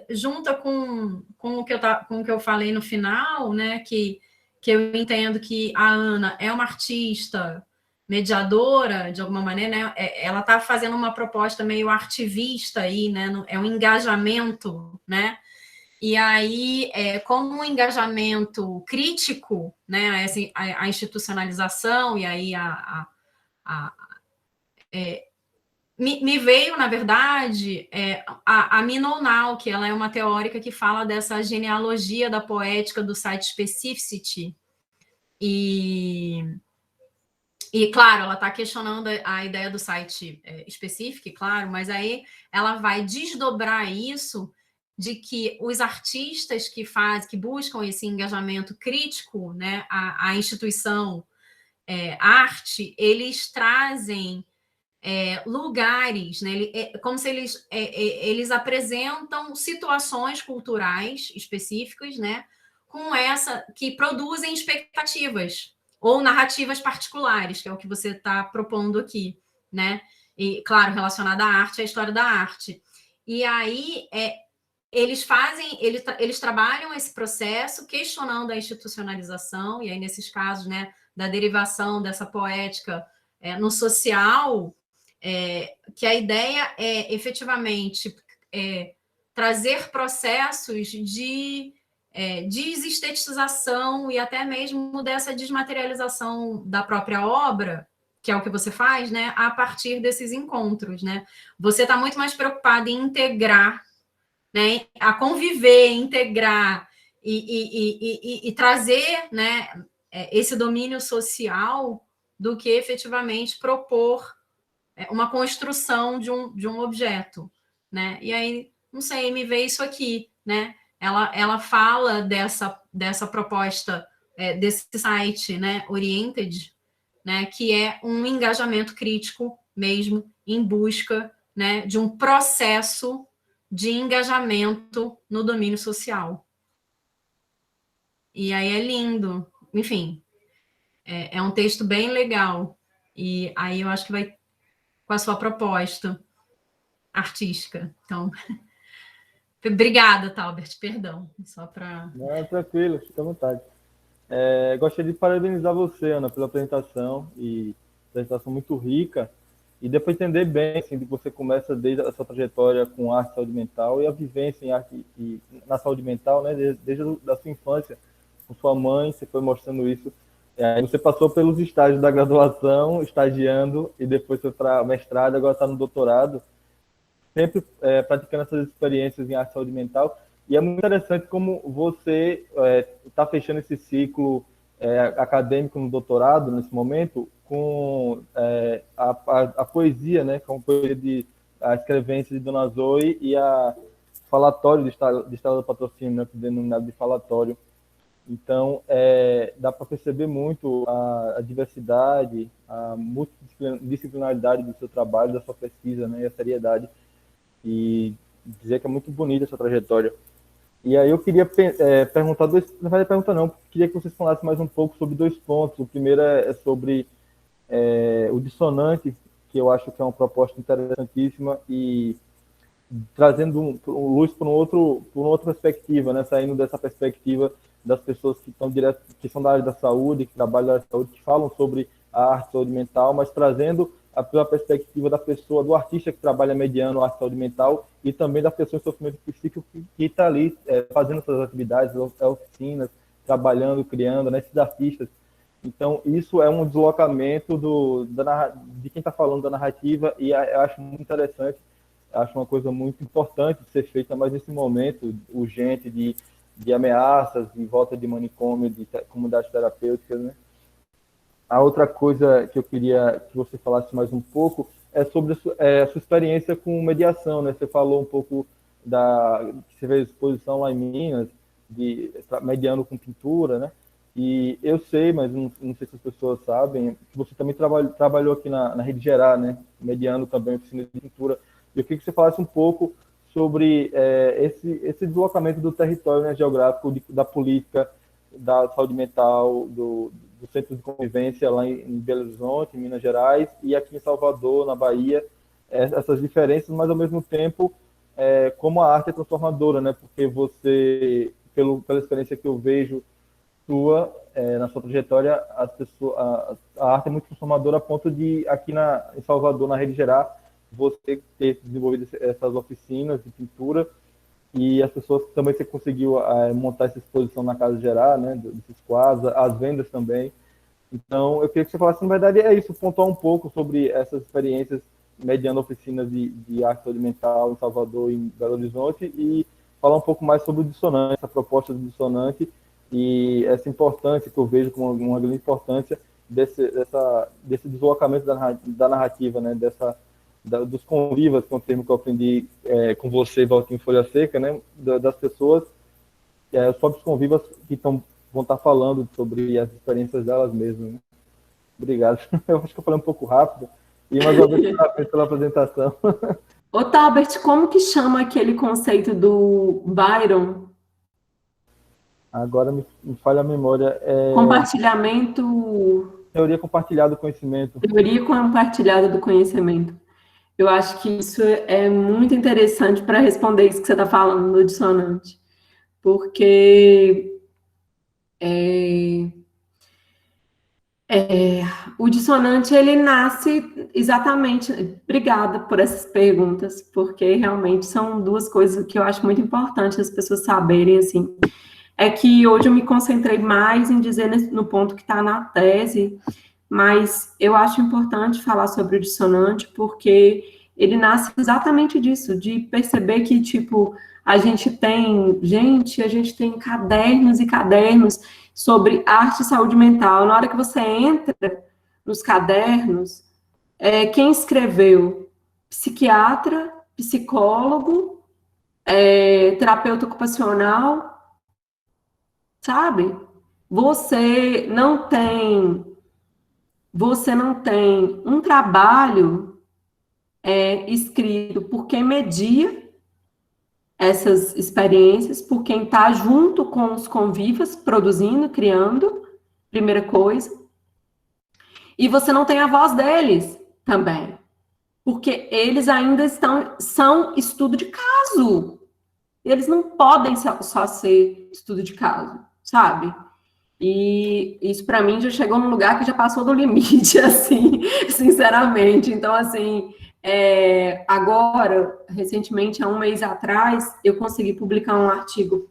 S1: junta com o que eu falei no final, né? Que eu entendo que a Ana é uma artista mediadora, de alguma maneira, né? Ela está fazendo uma proposta meio artivista aí, né? É um engajamento, né? E aí, como um engajamento crítico, né? A institucionalização e aí me veio, na verdade, a Minonal, que ela é uma teórica que fala dessa genealogia da poética do site Specificity. E claro, ela está questionando a ideia do site específico, claro, mas aí ela vai desdobrar isso de que os artistas que buscam esse engajamento crítico, né, à instituição arte, eles trazem lugares, né, como se eles apresentam situações culturais específicas, né, que produzem expectativas ou narrativas particulares, que é o que você está propondo aqui, né? E, claro, relacionada à arte, à história da arte. E aí, eles trabalham esse processo questionando a institucionalização, e aí, nesses casos, né, da derivação dessa poética no social, que a ideia é, efetivamente, trazer processos de desestetização e até mesmo dessa desmaterialização da própria obra, que é o que você faz, né, a partir desses encontros, né? Você está muito mais preocupado em integrar, né, a conviver, integrar e trazer, né, esse domínio social do que efetivamente propor uma construção de um objeto, né? E aí, não sei, me veio isso aqui, né? Ela fala dessa proposta, desse site, né, Oriented, né, que é um engajamento crítico mesmo em busca, né, de um processo de engajamento no domínio social. E aí é lindo. Enfim, é um texto bem legal. E aí eu acho que vai com a sua proposta artística. Então... Obrigada, Talbert, perdão. Só para.
S5: Não, tranquilo, fica à vontade. Gostaria de parabenizar você, Ana, pela apresentação, e apresentação muito rica, e deu para entender bem, assim, de que você começa desde a sua trajetória com arte e saúde mental, e a vivência em arte e na saúde mental, né, desde a sua infância, com sua mãe, você foi mostrando isso. Você passou pelos estágios da graduação, estagiando, e depois foi para mestrado, agora está no doutorado, sempre praticando essas experiências em arte e saúde mental. E é muito interessante como você está fechando esse ciclo acadêmico no doutorado, nesse momento, com a poesia, né, com a poesia a escrevência de Dona Zoe e a falatório de Estrada do Patrocínio, né, denominado de falatório. Então, dá para perceber muito a diversidade, a multidisciplinaridade do seu trabalho, da sua pesquisa, né, e a seriedade, e dizer que é muito bonita essa trajetória. E aí eu queria perguntar não vai perguntar não, queria que vocês falassem mais um pouco sobre dois pontos. O primeiro é sobre o dissonante, que eu acho que é uma proposta interessantíssima, e trazendo luz para uma outra perspectiva, né? Saindo dessa perspectiva das pessoas que são da área da saúde, que trabalham na área da saúde, que falam sobre a arte, saúde mental, mas trazendo pela perspectiva da pessoa, do artista que trabalha mediando arte saúde mental e também da pessoa em sofrimento psíquico que está ali fazendo essas atividades, oficinas, trabalhando, criando, né, esses artistas. Então, isso é um deslocamento de quem está falando da narrativa e eu acho muito interessante, acho uma coisa muito importante de ser feita, mas nesse momento urgente de ameaças, de volta de manicômio, de comunidades terapêuticas, né? A outra coisa que eu queria que você falasse mais um pouco é sobre a sua experiência com mediação, né? Você falou um pouco que você fez exposição lá em Minas, mediando com pintura, né? E eu sei, mas não sei se as pessoas sabem, que você também trabalhou aqui na Rede Gerar, né? Mediando também oficina de pintura. Eu queria que você falasse um pouco sobre esse deslocamento do território, né, geográfico, da política, da saúde mental, do centro de convivência lá em Belo Horizonte, em Minas Gerais, e aqui em Salvador, na Bahia, essas diferenças, mas ao mesmo tempo, como a arte é transformadora, né? Porque você, pela experiência que eu vejo sua, na sua trajetória, a arte é muito transformadora a ponto de, aqui em Salvador, na Rede Gerar, você ter desenvolvido essas oficinas de pintura e as pessoas também você conseguiu montar essa exposição na Casa Gerar, né, desses quadros, as vendas também. Então, eu queria que você falasse, na verdade, é isso, pontuar um pouco sobre essas experiências mediando oficinas de arte saúde mental em Salvador e em Belo Horizonte e falar um pouco mais sobre o Dissonante, essa proposta do Dissonante e essa importância que eu vejo como uma grande importância desse deslocamento da narrativa, né, dos convivas, que é um termo que eu aprendi com você, Valtinho Folha Seca, né, das pessoas, sobre os convivas que vão estar falando sobre as experiências delas mesmas. Né? Obrigado. Eu acho que eu falei um pouco rápido, e mais uma vez parabéns pela apresentação.
S4: Ô, Talbert, como que chama aquele conceito do Byron?
S5: Agora me falha a memória.
S4: Compartilhamento...
S5: Teoria compartilhada do conhecimento.
S4: Teoria compartilhada do conhecimento. Eu acho que isso é muito interessante para responder isso que você está falando no Dissonante. Porque o Dissonante, ele nasce exatamente... Obrigada por essas perguntas, porque realmente são duas coisas que eu acho muito importante as pessoas saberem, assim. É que hoje eu me concentrei mais em dizer no ponto que está na tese, mas eu acho importante falar sobre o Dissonante, porque ele nasce exatamente disso, de perceber que, tipo, a gente tem cadernos e cadernos sobre arte e saúde mental. Na hora que você entra nos cadernos, quem escreveu? Psiquiatra, psicólogo, terapeuta ocupacional, sabe? Você não tem um trabalho escrito por quem media essas experiências, por quem está junto com os convivas, produzindo, criando, primeira coisa. E você não tem a voz deles também, porque eles ainda são estudo de caso. Eles não podem só ser estudo de caso, sabe? E isso, para mim, já chegou num lugar que já passou do limite, assim, sinceramente. Então, assim, agora, recentemente, há um mês atrás, eu consegui publicar um artigo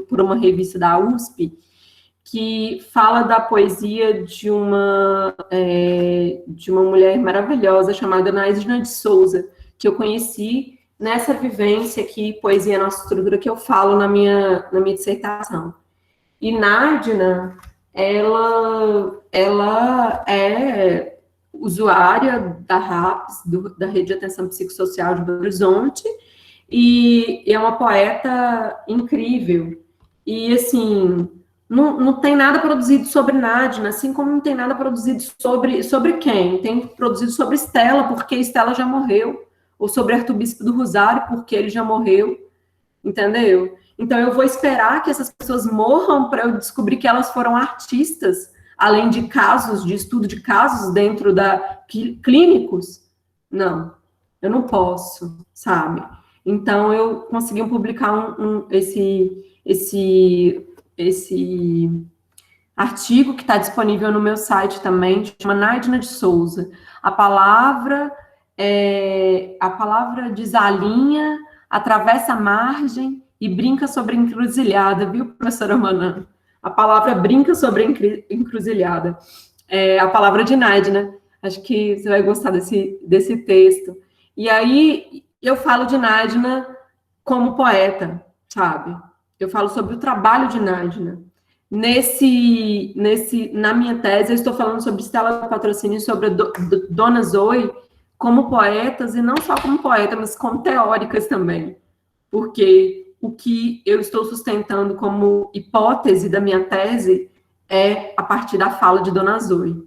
S4: por uma revista da USP, que fala da poesia de uma mulher maravilhosa chamada Naisna de Souza, que eu conheci nessa vivência aqui, Poesia Nossa Estrutura, que eu falo na minha dissertação. E Nárdina, ela é usuária da RAPS, da Rede de Atenção Psicossocial de Belo Horizonte, e é uma poeta incrível. E, assim, não tem nada produzido sobre Nárdina, assim como não tem nada produzido sobre quem? Tem produzido sobre Estela, porque Estela já morreu, ou sobre Arthur-Bispo do Rosário, porque ele já morreu, entendeu? Então, eu vou esperar que essas pessoas morram para eu descobrir que elas foram artistas, além de casos, de estudo de casos dentro clínicos? Não, eu não posso, sabe? Então, eu consegui publicar esse artigo que está disponível no meu site também, chama Naidna de Souza. A palavra desalinha, atravessa a margem e brinca sobre encruzilhada, viu, professora Manan? A palavra brinca sobre encruzilhada. É a palavra de Naidna. Acho que você vai gostar desse texto. E aí, eu falo de Naidna como poeta, sabe? Eu falo sobre o trabalho de Naidna. Na minha tese, eu estou falando sobre Stella do Patrocínio e sobre a Dona Zoe como poetas, e não só como poeta, mas como teóricas também. Porque o que eu estou sustentando como hipótese da minha tese é a partir da fala de Dona Zoe,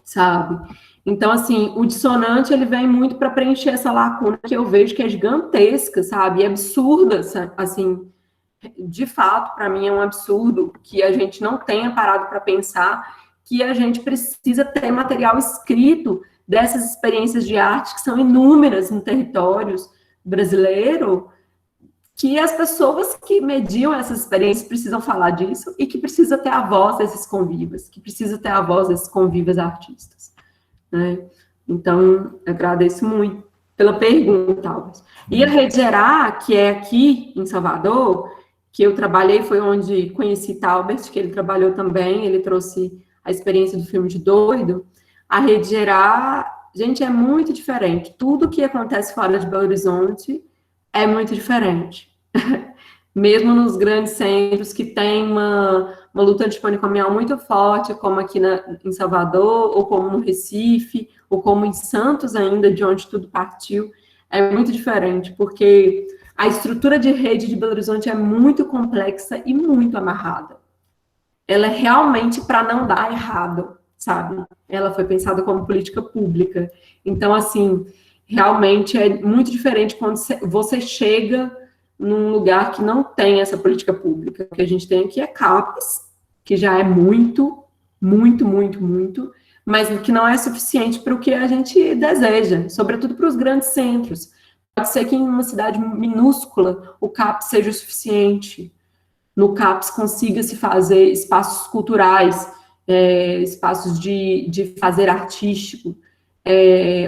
S4: sabe? Então, assim, o dissonante, ele vem muito para preencher essa lacuna que eu vejo que é gigantesca, sabe? É absurda, assim, de fato, para mim é um absurdo que a gente não tenha parado para pensar que a gente precisa ter material escrito dessas experiências de arte que são inúmeras no território brasileiro, que as pessoas que mediam essas experiências precisam falar disso e que precisa ter a voz desses convivas, que precisa ter a voz desses convivas artistas, né? Então, agradeço muito pela pergunta, Alves. E a Rede Gerar, que é aqui em Salvador, que eu trabalhei, foi onde conheci Talbert, que ele trabalhou também, ele trouxe a experiência do filme de Doido. A Rede Gerar, gente, é muito diferente. Tudo que acontece fora de Belo Horizonte é muito diferente. Mesmo nos grandes centros que tem uma luta antimanicomial muito forte, como aqui em Salvador, ou como no Recife, ou como em Santos ainda, de onde tudo partiu, é muito diferente, porque a estrutura de rede de Belo Horizonte é muito complexa e muito amarrada. Ela é realmente para não dar errado, sabe? Ela foi pensada como política pública. Então, assim, realmente é muito diferente quando você chega num lugar que não tem essa política pública. O que a gente tem aqui é CAPES, que já é muito, muito, muito, muito, mas que não é suficiente para o que a gente deseja, sobretudo para os grandes centros. Pode ser que em uma cidade minúscula o CAPES seja o suficiente. No CAPES consiga se fazer espaços culturais, espaços de fazer artístico,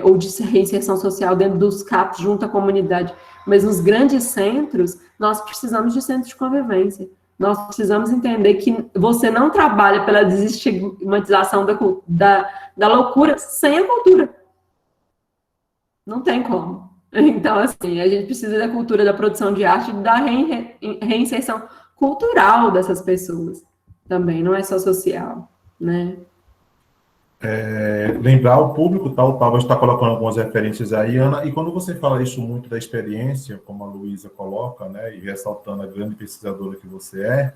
S4: ou de reinserção social dentro dos CAPs junto à comunidade. Mas nos grandes centros, nós precisamos de centros de convivência. Nós precisamos entender que você não trabalha pela desestigmatização da loucura sem a cultura. Não tem como. Então, assim, a gente precisa da cultura da produção de arte e da reinserção cultural dessas pessoas também, não é só social, né?
S2: Lembrar o público, tá? O Paulo está colocando algumas referências aí, Ana, e quando você fala isso muito da experiência, como a Luísa coloca, né, e ressaltando a grande pesquisadora que você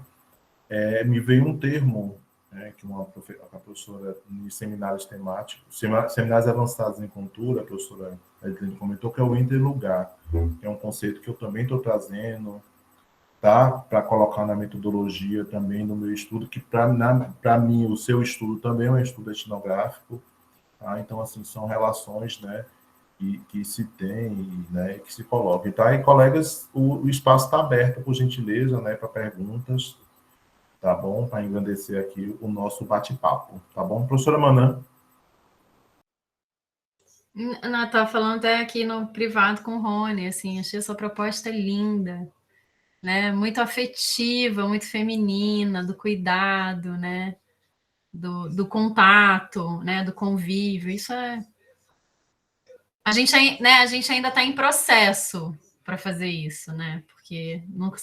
S2: me veio um termo, que a professora em seminários temáticos, seminários avançados em cultura, a professora Edilene comentou, que é o interlugar, que é um conceito que eu também estou trazendo, tá? Para colocar na metodologia também no meu estudo, que para mim o seu estudo também é um estudo etnográfico, tá? Então, assim, são relações, né, que se tem, né, que se colocam. Tá? E, colegas, o espaço está aberto, por gentileza, né, para perguntas, tá bom? Para engrandecer aqui o nosso bate-papo, tá bom? Professora Manan.
S1: Ana, estava falando até aqui no privado com o Rony, assim, achei essa proposta linda, né? Muito afetiva, muito feminina, do cuidado, né? Do contato, né? Do convívio. Isso é... A gente ainda está em processo para fazer isso, né? Porque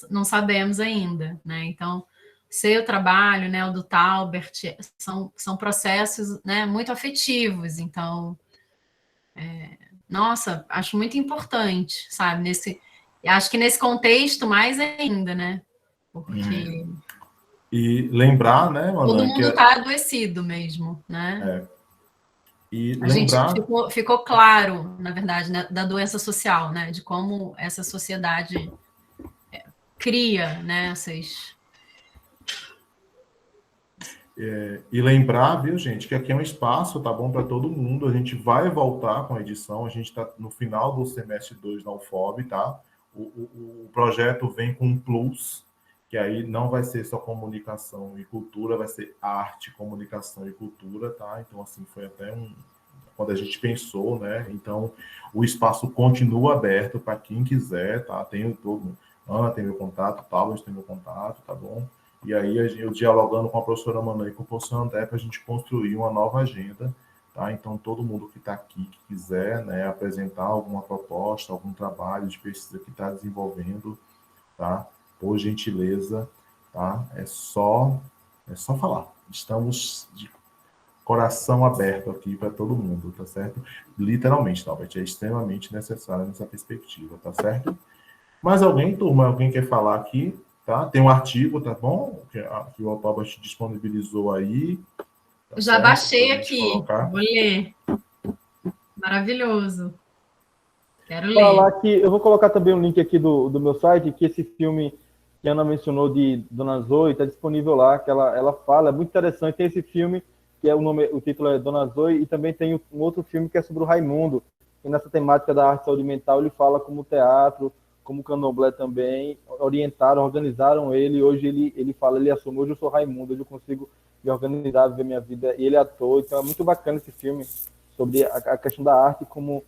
S1: não sabemos ainda, né? Então, seu trabalho, né? O do Talbert, são processos, né? Muito afetivos. Então, nossa, acho muito importante, sabe? Acho que nesse contexto mais ainda, né? Porque
S2: E lembrar, né, Manan,
S1: todo mundo está adoecido mesmo, né?
S2: E
S1: a
S2: lembrar...
S1: gente ficou claro, na verdade, né, da doença social, né? De como essa sociedade cria, né?
S2: E lembrar, viu, gente, que aqui é um espaço, tá bom, para todo mundo. A gente vai voltar com a edição, a gente está no final do semestre 2 da UFOB, tá? O projeto vem com um plus, que aí não vai ser só comunicação e cultura, vai ser arte, comunicação e cultura, tá? Então, assim, foi até quando a gente pensou, né? Então, o espaço continua aberto para quem quiser, tá? Tem todo Ana tem meu contato, Talvez tem meu contato, tá bom? E aí, eu dialogando com a professora Manã e com o professor André para a gente construir uma nova agenda, tá? Então, todo mundo que está aqui, que quiser, né, apresentar alguma proposta, algum trabalho de pesquisa que está desenvolvendo, tá? Por gentileza, tá? É só falar. Estamos de coração aberto aqui para todo mundo, tá certo? Literalmente, Talbot, é extremamente necessário nessa perspectiva, tá certo? Mais alguém, turma? Alguém quer falar aqui? Tá? Tem um artigo, tá bom? Que o Talbot disponibilizou aí. Tá
S1: Já
S2: certo?
S1: baixei aqui,
S2: Colocar.
S1: vou ler. Maravilhoso. Quero ler.
S5: Falar que eu vou colocar também um link aqui do meu site, que esse filme que a Ana mencionou de Dona Zoe está disponível lá, que ela fala, é muito interessante. Tem esse filme, que é o título é Dona Zoe, e também tem um outro filme que é sobre o Raimundo, e nessa temática da arte e saúde mental ele fala como teatro, como candomblé também, organizaram ele, hoje ele fala, ele assume, hoje eu sou Raimundo, hoje eu consigo me organizar, viver minha vida, e ele é ator, então é muito bacana esse filme, sobre a questão da arte como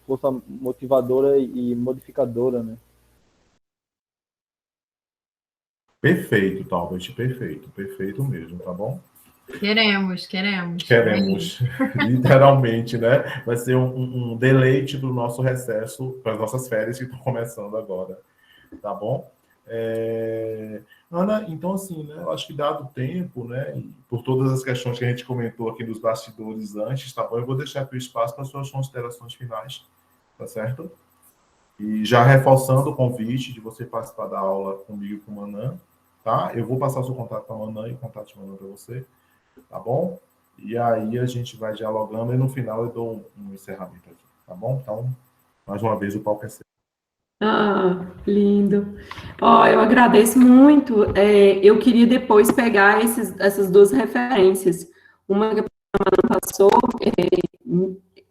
S5: força motivadora e modificadora, né?
S2: Perfeito, Talbot, perfeito mesmo, tá bom?
S1: Queremos.
S2: Literalmente, né? Vai ser um deleite do nosso recesso, para as nossas férias que estão começando agora, tá bom? Ana, então assim, né, eu acho que dado o tempo, né, e por todas as questões que a gente comentou aqui nos bastidores antes, tá bom? Eu vou deixar aqui o espaço para as suas considerações finais, tá certo? E já reforçando o convite de você participar da aula comigo e com o Manã, tá? Eu vou passar o seu contato para a Manã e o contato de Manã para você, tá bom? E aí a gente vai dialogando e no final eu dou um encerramento aqui, tá bom? Então, mais uma vez, o palco é seu.
S4: Ah, lindo. Eu agradeço muito. Eu queria depois pegar essas duas referências. Uma que a Ana passou,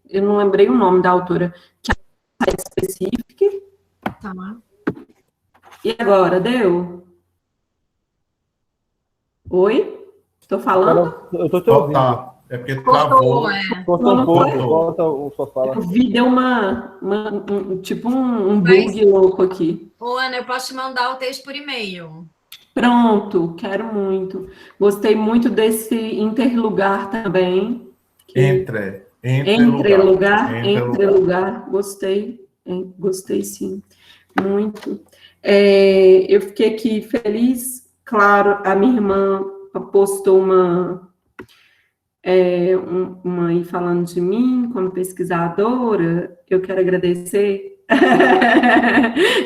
S4: eu não lembrei o nome da autora, que é a Site Specific.
S1: Tá.
S4: E agora, deu? Oi? Estou falando?
S5: Eu estou te ouvindo.
S2: Tá. É porque travou.
S5: Cortou um pouco, volta o sua fala.
S4: Eu vi, deu tipo um bug louco aqui.
S1: Ô, Ana, eu posso te mandar o texto por e-mail.
S4: Pronto, quero muito. Gostei muito desse interlugar também.
S2: Entre lugar.
S4: Gostei sim, muito. Eu fiquei aqui feliz, claro, a minha irmã postou uma aí falando de mim como pesquisadora, eu quero agradecer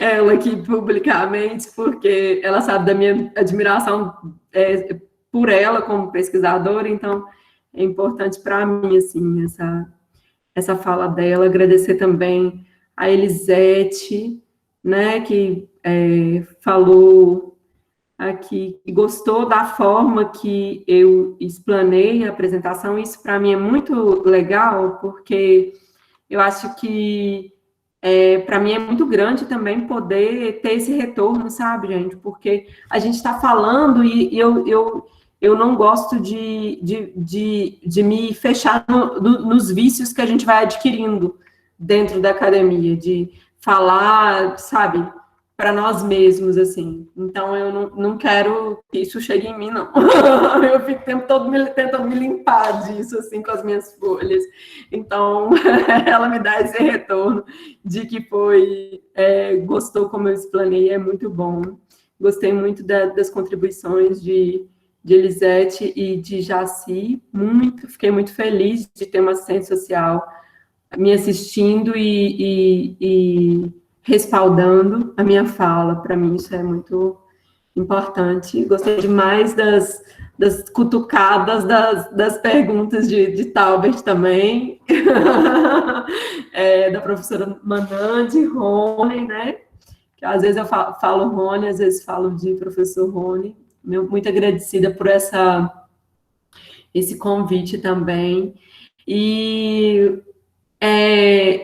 S4: ela aqui publicamente, porque ela sabe da minha admiração por ela como pesquisadora, então é importante para mim, assim, essa fala dela. Agradecer também a Elisete, né, que falou aqui, que gostou da forma que eu explanei a apresentação. Isso para mim é muito legal, porque eu acho que para mim é muito grande também poder ter esse retorno, sabe, gente? Porque a gente está falando e eu não gosto de me fechar nos vícios que a gente vai adquirindo dentro da academia, de falar, sabe, para nós mesmos, assim. Então, eu não quero que isso chegue em mim, não. Eu fico o tempo todo tentando me limpar disso, assim, com as minhas folhas. Então, ela me dá esse retorno de que gostou como eu explanei, é muito bom. Gostei muito das contribuições de Elisete e de Jaci, fiquei muito feliz de ter uma assistente social me assistindo e respaldando a minha fala. Para mim isso é muito importante. Gostei demais das cutucadas das perguntas de Talbert também, da professora Manã, de Rony, né? Que às vezes eu falo Rony, às vezes falo de professor Rony. Muito agradecida por esse convite também. E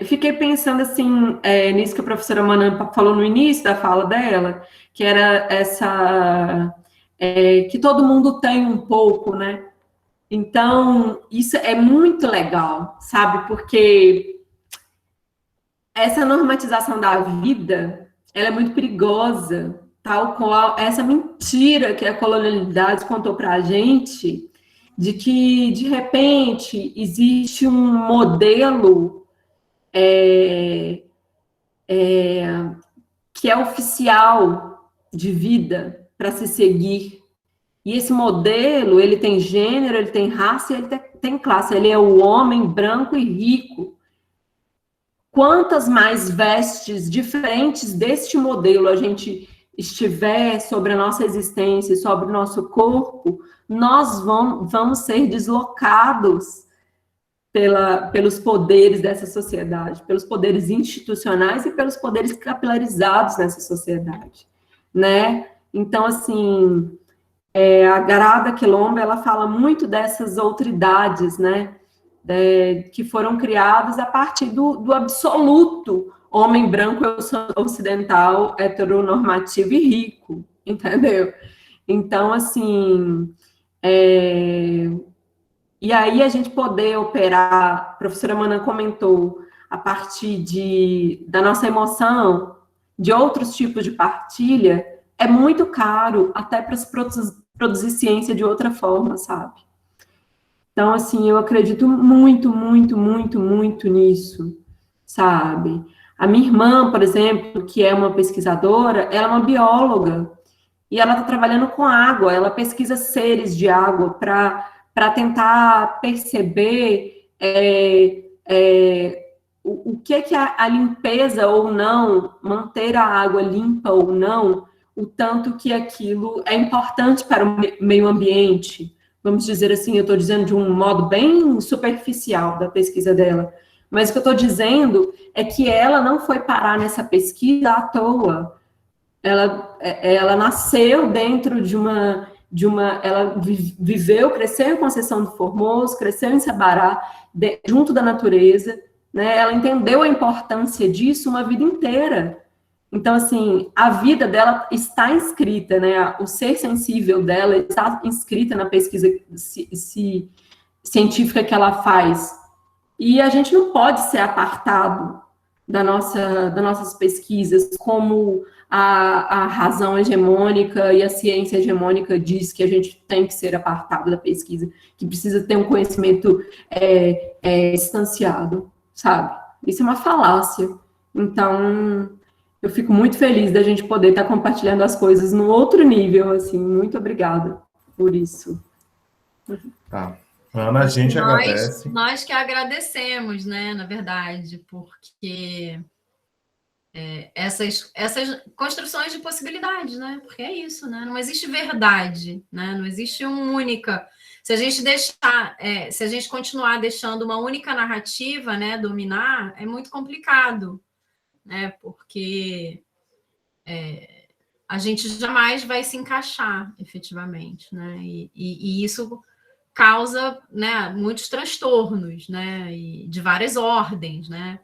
S4: Fiquei pensando assim, nisso que a professora Manan falou no início da fala dela, que era que todo mundo tem um pouco, né? Então, isso é muito legal, sabe? Porque essa normatização da vida, ela é muito perigosa, tal qual essa mentira que a colonialidade contou para a gente, de que, de repente, existe um modelo que é oficial de vida para se seguir. E esse modelo, ele tem gênero, ele tem raça, ele tem classe. Ele é o homem branco e rico. Quantas mais vestes diferentes deste modelo a gente estiver sobre a nossa existência, sobre o nosso corpo, nós vamos ser deslocados pelos poderes dessa sociedade, pelos poderes institucionais e pelos poderes capilarizados nessa sociedade, né? Então, assim, a Grada Quilombo, ela fala muito dessas outridades, né? Que foram criadas a partir do absoluto homem branco ocidental, heteronormativo e rico, entendeu? Então, assim, e aí a gente poder operar, a professora Mana comentou, a partir da nossa emoção, de outros tipos de partilha, é muito caro até para se produzir ciência de outra forma, sabe? Então, assim, eu acredito muito, muito, muito, muito nisso, sabe? A minha irmã, por exemplo, que é uma pesquisadora, ela é uma bióloga, e ela está trabalhando com água, ela pesquisa seres de água para tentar perceber o que é que a limpeza ou não, manter a água limpa ou não, o tanto que aquilo é importante para o meio ambiente. Vamos dizer assim, eu estou dizendo de um modo bem superficial da pesquisa dela, mas o que eu estou dizendo é que ela não foi parar nessa pesquisa à toa. Ela nasceu dentro de uma ela viveu, cresceu em Conceição do Formoso, cresceu em Sabará, junto da natureza, né? Ela entendeu a importância disso uma vida inteira. Então, assim, a vida dela está inscrita, né? O ser sensível dela está inscrita na pesquisa científica que ela faz. E a gente não pode ser apartado das nossas pesquisas, como a razão hegemônica e a ciência hegemônica diz que a gente tem que ser apartado da pesquisa, que precisa ter um conhecimento distanciado, sabe? Isso é uma falácia. Então, eu fico muito feliz da gente poder estar compartilhando as coisas no outro nível, assim. Muito obrigada por isso.
S2: Tá. Ana, a gente agradece.
S1: Nós que agradecemos, né, na verdade, porque essas construções de possibilidades, né? Porque é isso, né? Não existe verdade, né? Não existe uma única. Se a gente se a gente continuar deixando uma única narrativa, né, dominar, é muito complicado, né? Porque a gente jamais vai se encaixar, efetivamente, né? E isso causa, né, muitos transtornos, né? E de várias ordens, né?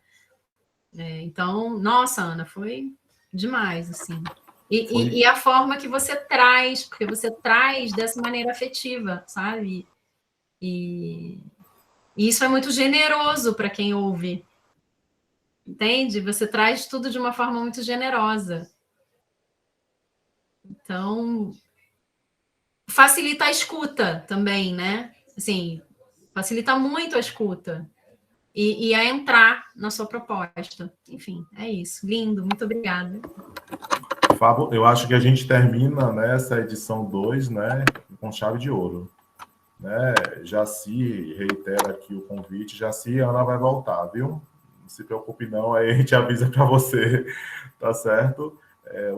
S1: Então, nossa, Ana, foi demais, assim. E a forma que você traz, porque você traz dessa maneira afetiva, sabe? E isso é muito generoso para quem ouve, entende? Você traz tudo de uma forma muito generosa. Então, facilita a escuta também, né? Assim, facilita muito a escuta. E a entrar na sua proposta. Enfim, é isso. Lindo, muito obrigada.
S2: Fábio, eu acho que a gente termina nessa edição 2, né, com chave de ouro. Né? Jaci, reitera aqui o convite. Jaci, a Ana vai voltar, viu? Não se preocupe não, aí a gente avisa para você, tá certo?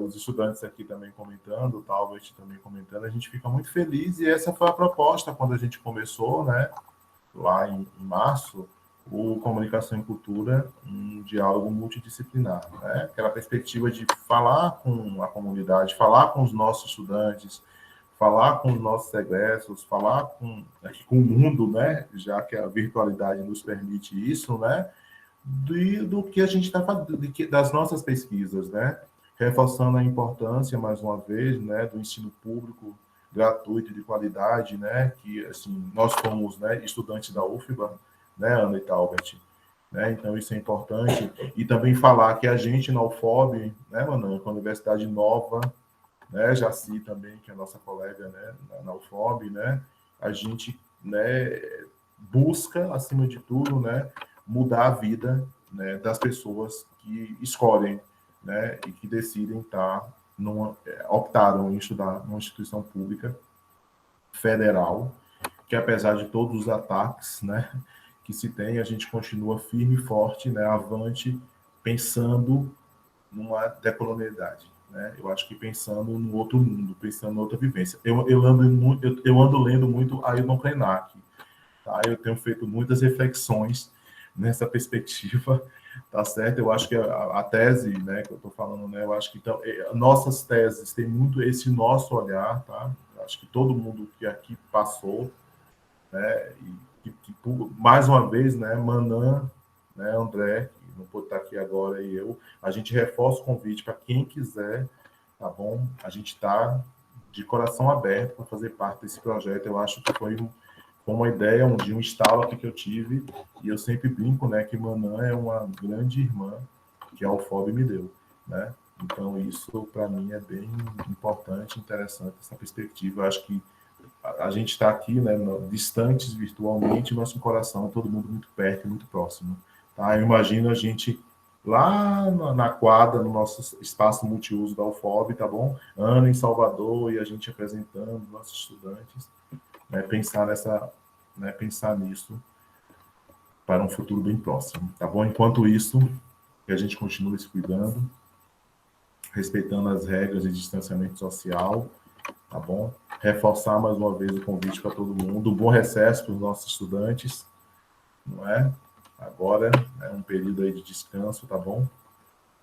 S2: Os estudantes aqui também comentando, o Talbot também comentando, a gente fica muito feliz, e essa foi a proposta quando a gente começou, né, lá em março, o Comunicação e Cultura, um diálogo multidisciplinar, né? Aquela perspectiva de falar com a comunidade, falar com os nossos estudantes, falar com os nossos egressos, falar com o mundo, né? Já que a virtualidade nos permite isso, né? do que a gente está fazendo, das nossas pesquisas, né? Reforçando a importância, mais uma vez, né, do ensino público gratuito e de qualidade, né? Que, assim, nós somos, né, estudantes da UFBA, né, Ana e Talbert, né? Então, isso é importante. E também falar que a gente na UFOB, né, Manan, com a Universidade Nova, né, Jaci também, que é a nossa colega, né, na UFOB, né, a gente, né, busca, acima de tudo, né, mudar a vida, né, das pessoas que escolhem, né, e que decidem optaram em estudar numa instituição pública federal, que apesar de todos os ataques, né, que se tem, a gente continua firme e forte, né, avante, pensando numa decolonialidade, né? Eu acho que pensando no outro mundo, pensando em outra vivência. Eu ando lendo muito Ailton Krenak, tá? Eu tenho feito muitas reflexões nessa perspectiva, tá certo? Eu acho que a tese, né, que eu estou falando, né, eu acho que nossas teses têm muito esse nosso olhar, tá? Eu acho que todo mundo que aqui passou, né, e mais uma vez, né, Manan, né, André, que não pode estar aqui agora, e eu, a gente reforça o convite para quem quiser, tá bom? A gente está de coração aberto para fazer parte desse projeto. Eu acho que foi uma ideia, um estalo aqui que eu tive, e eu sempre brinco, né, que Manan é uma grande irmã que a UFOB me deu, né? Então, isso, para mim, é bem importante, interessante, essa perspectiva. Eu acho que a gente está aqui, né, distantes virtualmente, nosso coração, todo mundo muito perto, muito próximo. Tá? Eu imagino a gente lá na quadra, no nosso espaço multiuso da UFOB, tá bom? Ana em Salvador, e a gente apresentando nossos estudantes, né, pensar nisso para um futuro bem próximo, tá bom? Enquanto isso, que a gente continue se cuidando, respeitando as regras de distanciamento social, tá bom? Reforçar mais uma vez o convite para todo mundo, um bom recesso para os nossos estudantes, não é? Agora é um período aí de descanso, tá bom?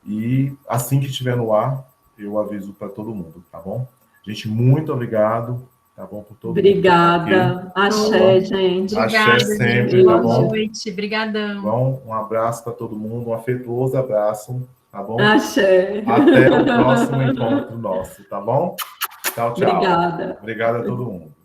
S2: E assim que estiver no ar, eu aviso para todo mundo, tá bom? Gente, muito obrigado, tá bom? Por todo
S4: Obrigada. Axé, gente.
S2: Axé sempre,
S1: Boa
S2: tá bom?
S1: noite, brigadão.
S2: Bom, um abraço para todo mundo, um afetuoso abraço, tá bom?
S4: Axé.
S2: Até o próximo encontro nosso, tá bom? Tchau, tchau.
S4: Obrigada.
S2: Obrigado a todo mundo.